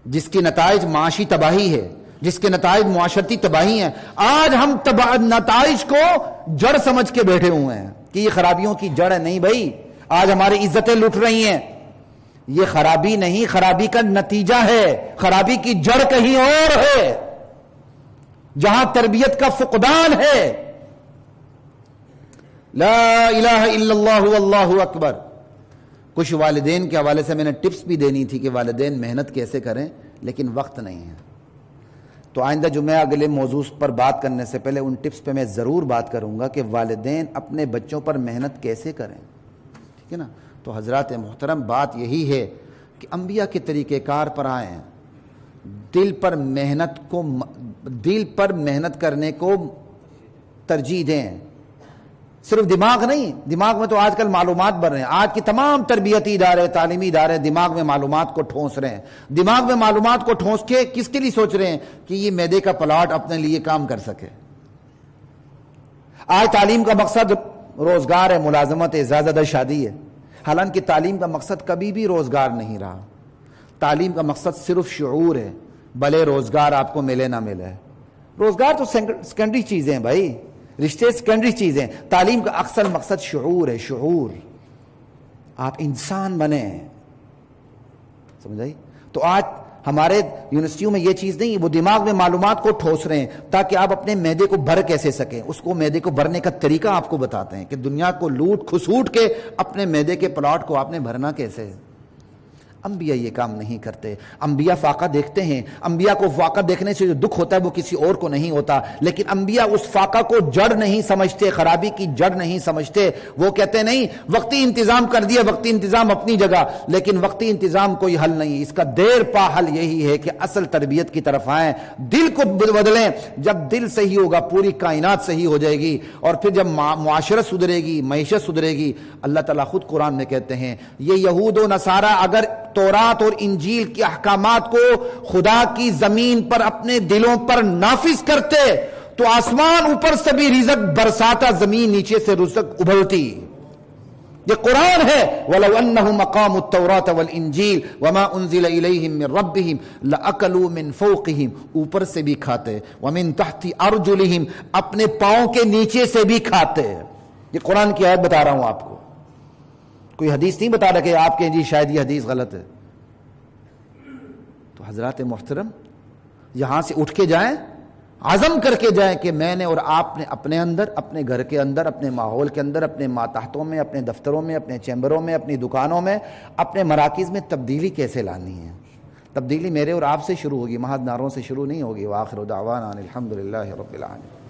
جس کے نتائج معاشی تباہی ہے، جس کے نتائج معاشرتی تباہی ہیں۔ آج ہم نتائج کو جڑ سمجھ کے بیٹھے ہوئے ہیں کہ یہ خرابیوں کی جڑ ہے، نہیں بھائی، آج ہماری عزتیں لٹ رہی ہیں، یہ خرابی نہیں، خرابی کا نتیجہ ہے، خرابی کی جڑ کہیں اور ہے، جہاں تربیت کا فقدان ہے۔ لا الہ الا اللہ واللہ اکبر۔ کچھ والدین کے حوالے سے میں نے ٹپس بھی دینی تھی کہ والدین محنت کیسے کریں، لیکن وقت نہیں ہے، تو آئندہ جمعہ اگلے موضوع پر بات کرنے سے پہلے ان ٹپس پہ میں ضرور بات کروں گا کہ والدین اپنے بچوں پر محنت کیسے کریں، ٹھیک ہے نا۔ تو حضرات محترم، بات یہی ہے کہ انبیاء کے طریقہ کار پر آئیں، دل پر محنت کرنے کو ترجیح دیں، صرف دماغ نہیں، دماغ میں تو آج کل معلومات بڑھ رہے ہیں، آج کی تمام تربیتی ادارے، تعلیمی ادارے دماغ میں معلومات کو ٹھونس رہے ہیں، دماغ میں معلومات کو ٹھونس کے کس کے لیے سوچ رہے ہیں کہ یہ معدے کا پلاٹ اپنے لیے کام کر سکے۔ آج تعلیم کا مقصد روزگار ہے، ملازمت ہے، زیادہ شادی ہے، حالانکہ تعلیم کا مقصد کبھی بھی روزگار نہیں رہا، تعلیم کا مقصد صرف شعور ہے، بھلے روزگار آپ کو ملے نہ ملے، روزگار تو سیکنڈری چیزیں ہیں بھائی، رشتے سیکنڈری چیزیں، تعلیم کا اصل مقصد شعور ہے، شعور، آپ انسان بنیں، سمجھائی؟ تو آج ہمارے یونیورسٹیوں میں یہ چیز نہیں، وہ دماغ میں معلومات کو ٹھوس رہے ہیں تاکہ آپ اپنے معدے کو بھر کیسے سکیں، اس کو معدے کو بھرنے کا طریقہ آپ کو بتاتے ہیں کہ دنیا کو لوٹ کھسوٹ کے اپنے معدے کے پلاٹ کو آپ نے بھرنا کیسے ہے۔ انبیاء یہ کام نہیں کرتے. انبیاء فاقہ دیکھتے ہیں, انبیاء کو فاقہ دیکھنے سے جو دکھ ہوتا ہے وہ کسی اور کو نہیں ہوتا, لیکن انبیاء اس فاقہ کو جڑ نہیں سمجھتے, خرابی کی جڑ نہیں سمجھتے. وہ کہتے نہیں وقتی انتظام کر دیا, وقتی انتظام اپنی جگہ, لیکن وقتی انتظام کوئی حل نہیں. اس کا دیر پا حل یہی ہے کہ اصل تربیت کی طرف آئیں, دل کو بدلیں. جب دل صحیح ہوگا پوری کائنات صحیح ہو جائے گی, اور پھر جب معاشرت سدھرے گی, معیشت سدھرے گی. اللہ تعالیٰ خود قرآن میں کہتے ہیں یہ یہود و نصارہ اگر تورات اور انجیل کے احکامات کو خدا کی زمین پر اپنے دلوں پر نافذ کرتے تو آسمان اوپر سے بھی رزق برساتا, زمین نیچے سے رزق ابلتی. یہ قرآن ہے. وَلَوْ أَنَّهُمْ أَقَامُوا التَّوْرَاةَ وَالْإِنْجِيلَ وَمَا أُنزِلَ إِلَيْهِمْ مِنْ رَبِّهِمْ لَأَكَلُوا مِنْ فَوْقِهِمْ, اوپر سے بھی کھاتے, وَمِنْ تَحْتِ أَرْجُلِهِمْ, اپنے پاؤں کے نیچے سے بھی کھاتے. یہ قرآن کی آیت بتا رہا ہوں آپ کو, کوئی حدیث نہیں بتا رہا کہ آپ کہیں جی شاید یہ حدیث غلط ہے. تو حضرات محترم یہاں سے اٹھ کے جائیں, عزم کر کے جائیں کہ میں نے اور آپ نے اپنے اندر, اپنے گھر کے اندر, اپنے ماحول کے اندر, اپنے ماتحتوں میں, اپنے دفتروں میں, اپنے چیمبروں میں, اپنی دکانوں میں, اپنے مراکز میں تبدیلی کیسے لانی ہے. تبدیلی میرے اور آپ سے شروع ہوگی, محض نعروں سے شروع نہیں ہوگی. وآخر دعوانا الحمدللہ رب العالمین.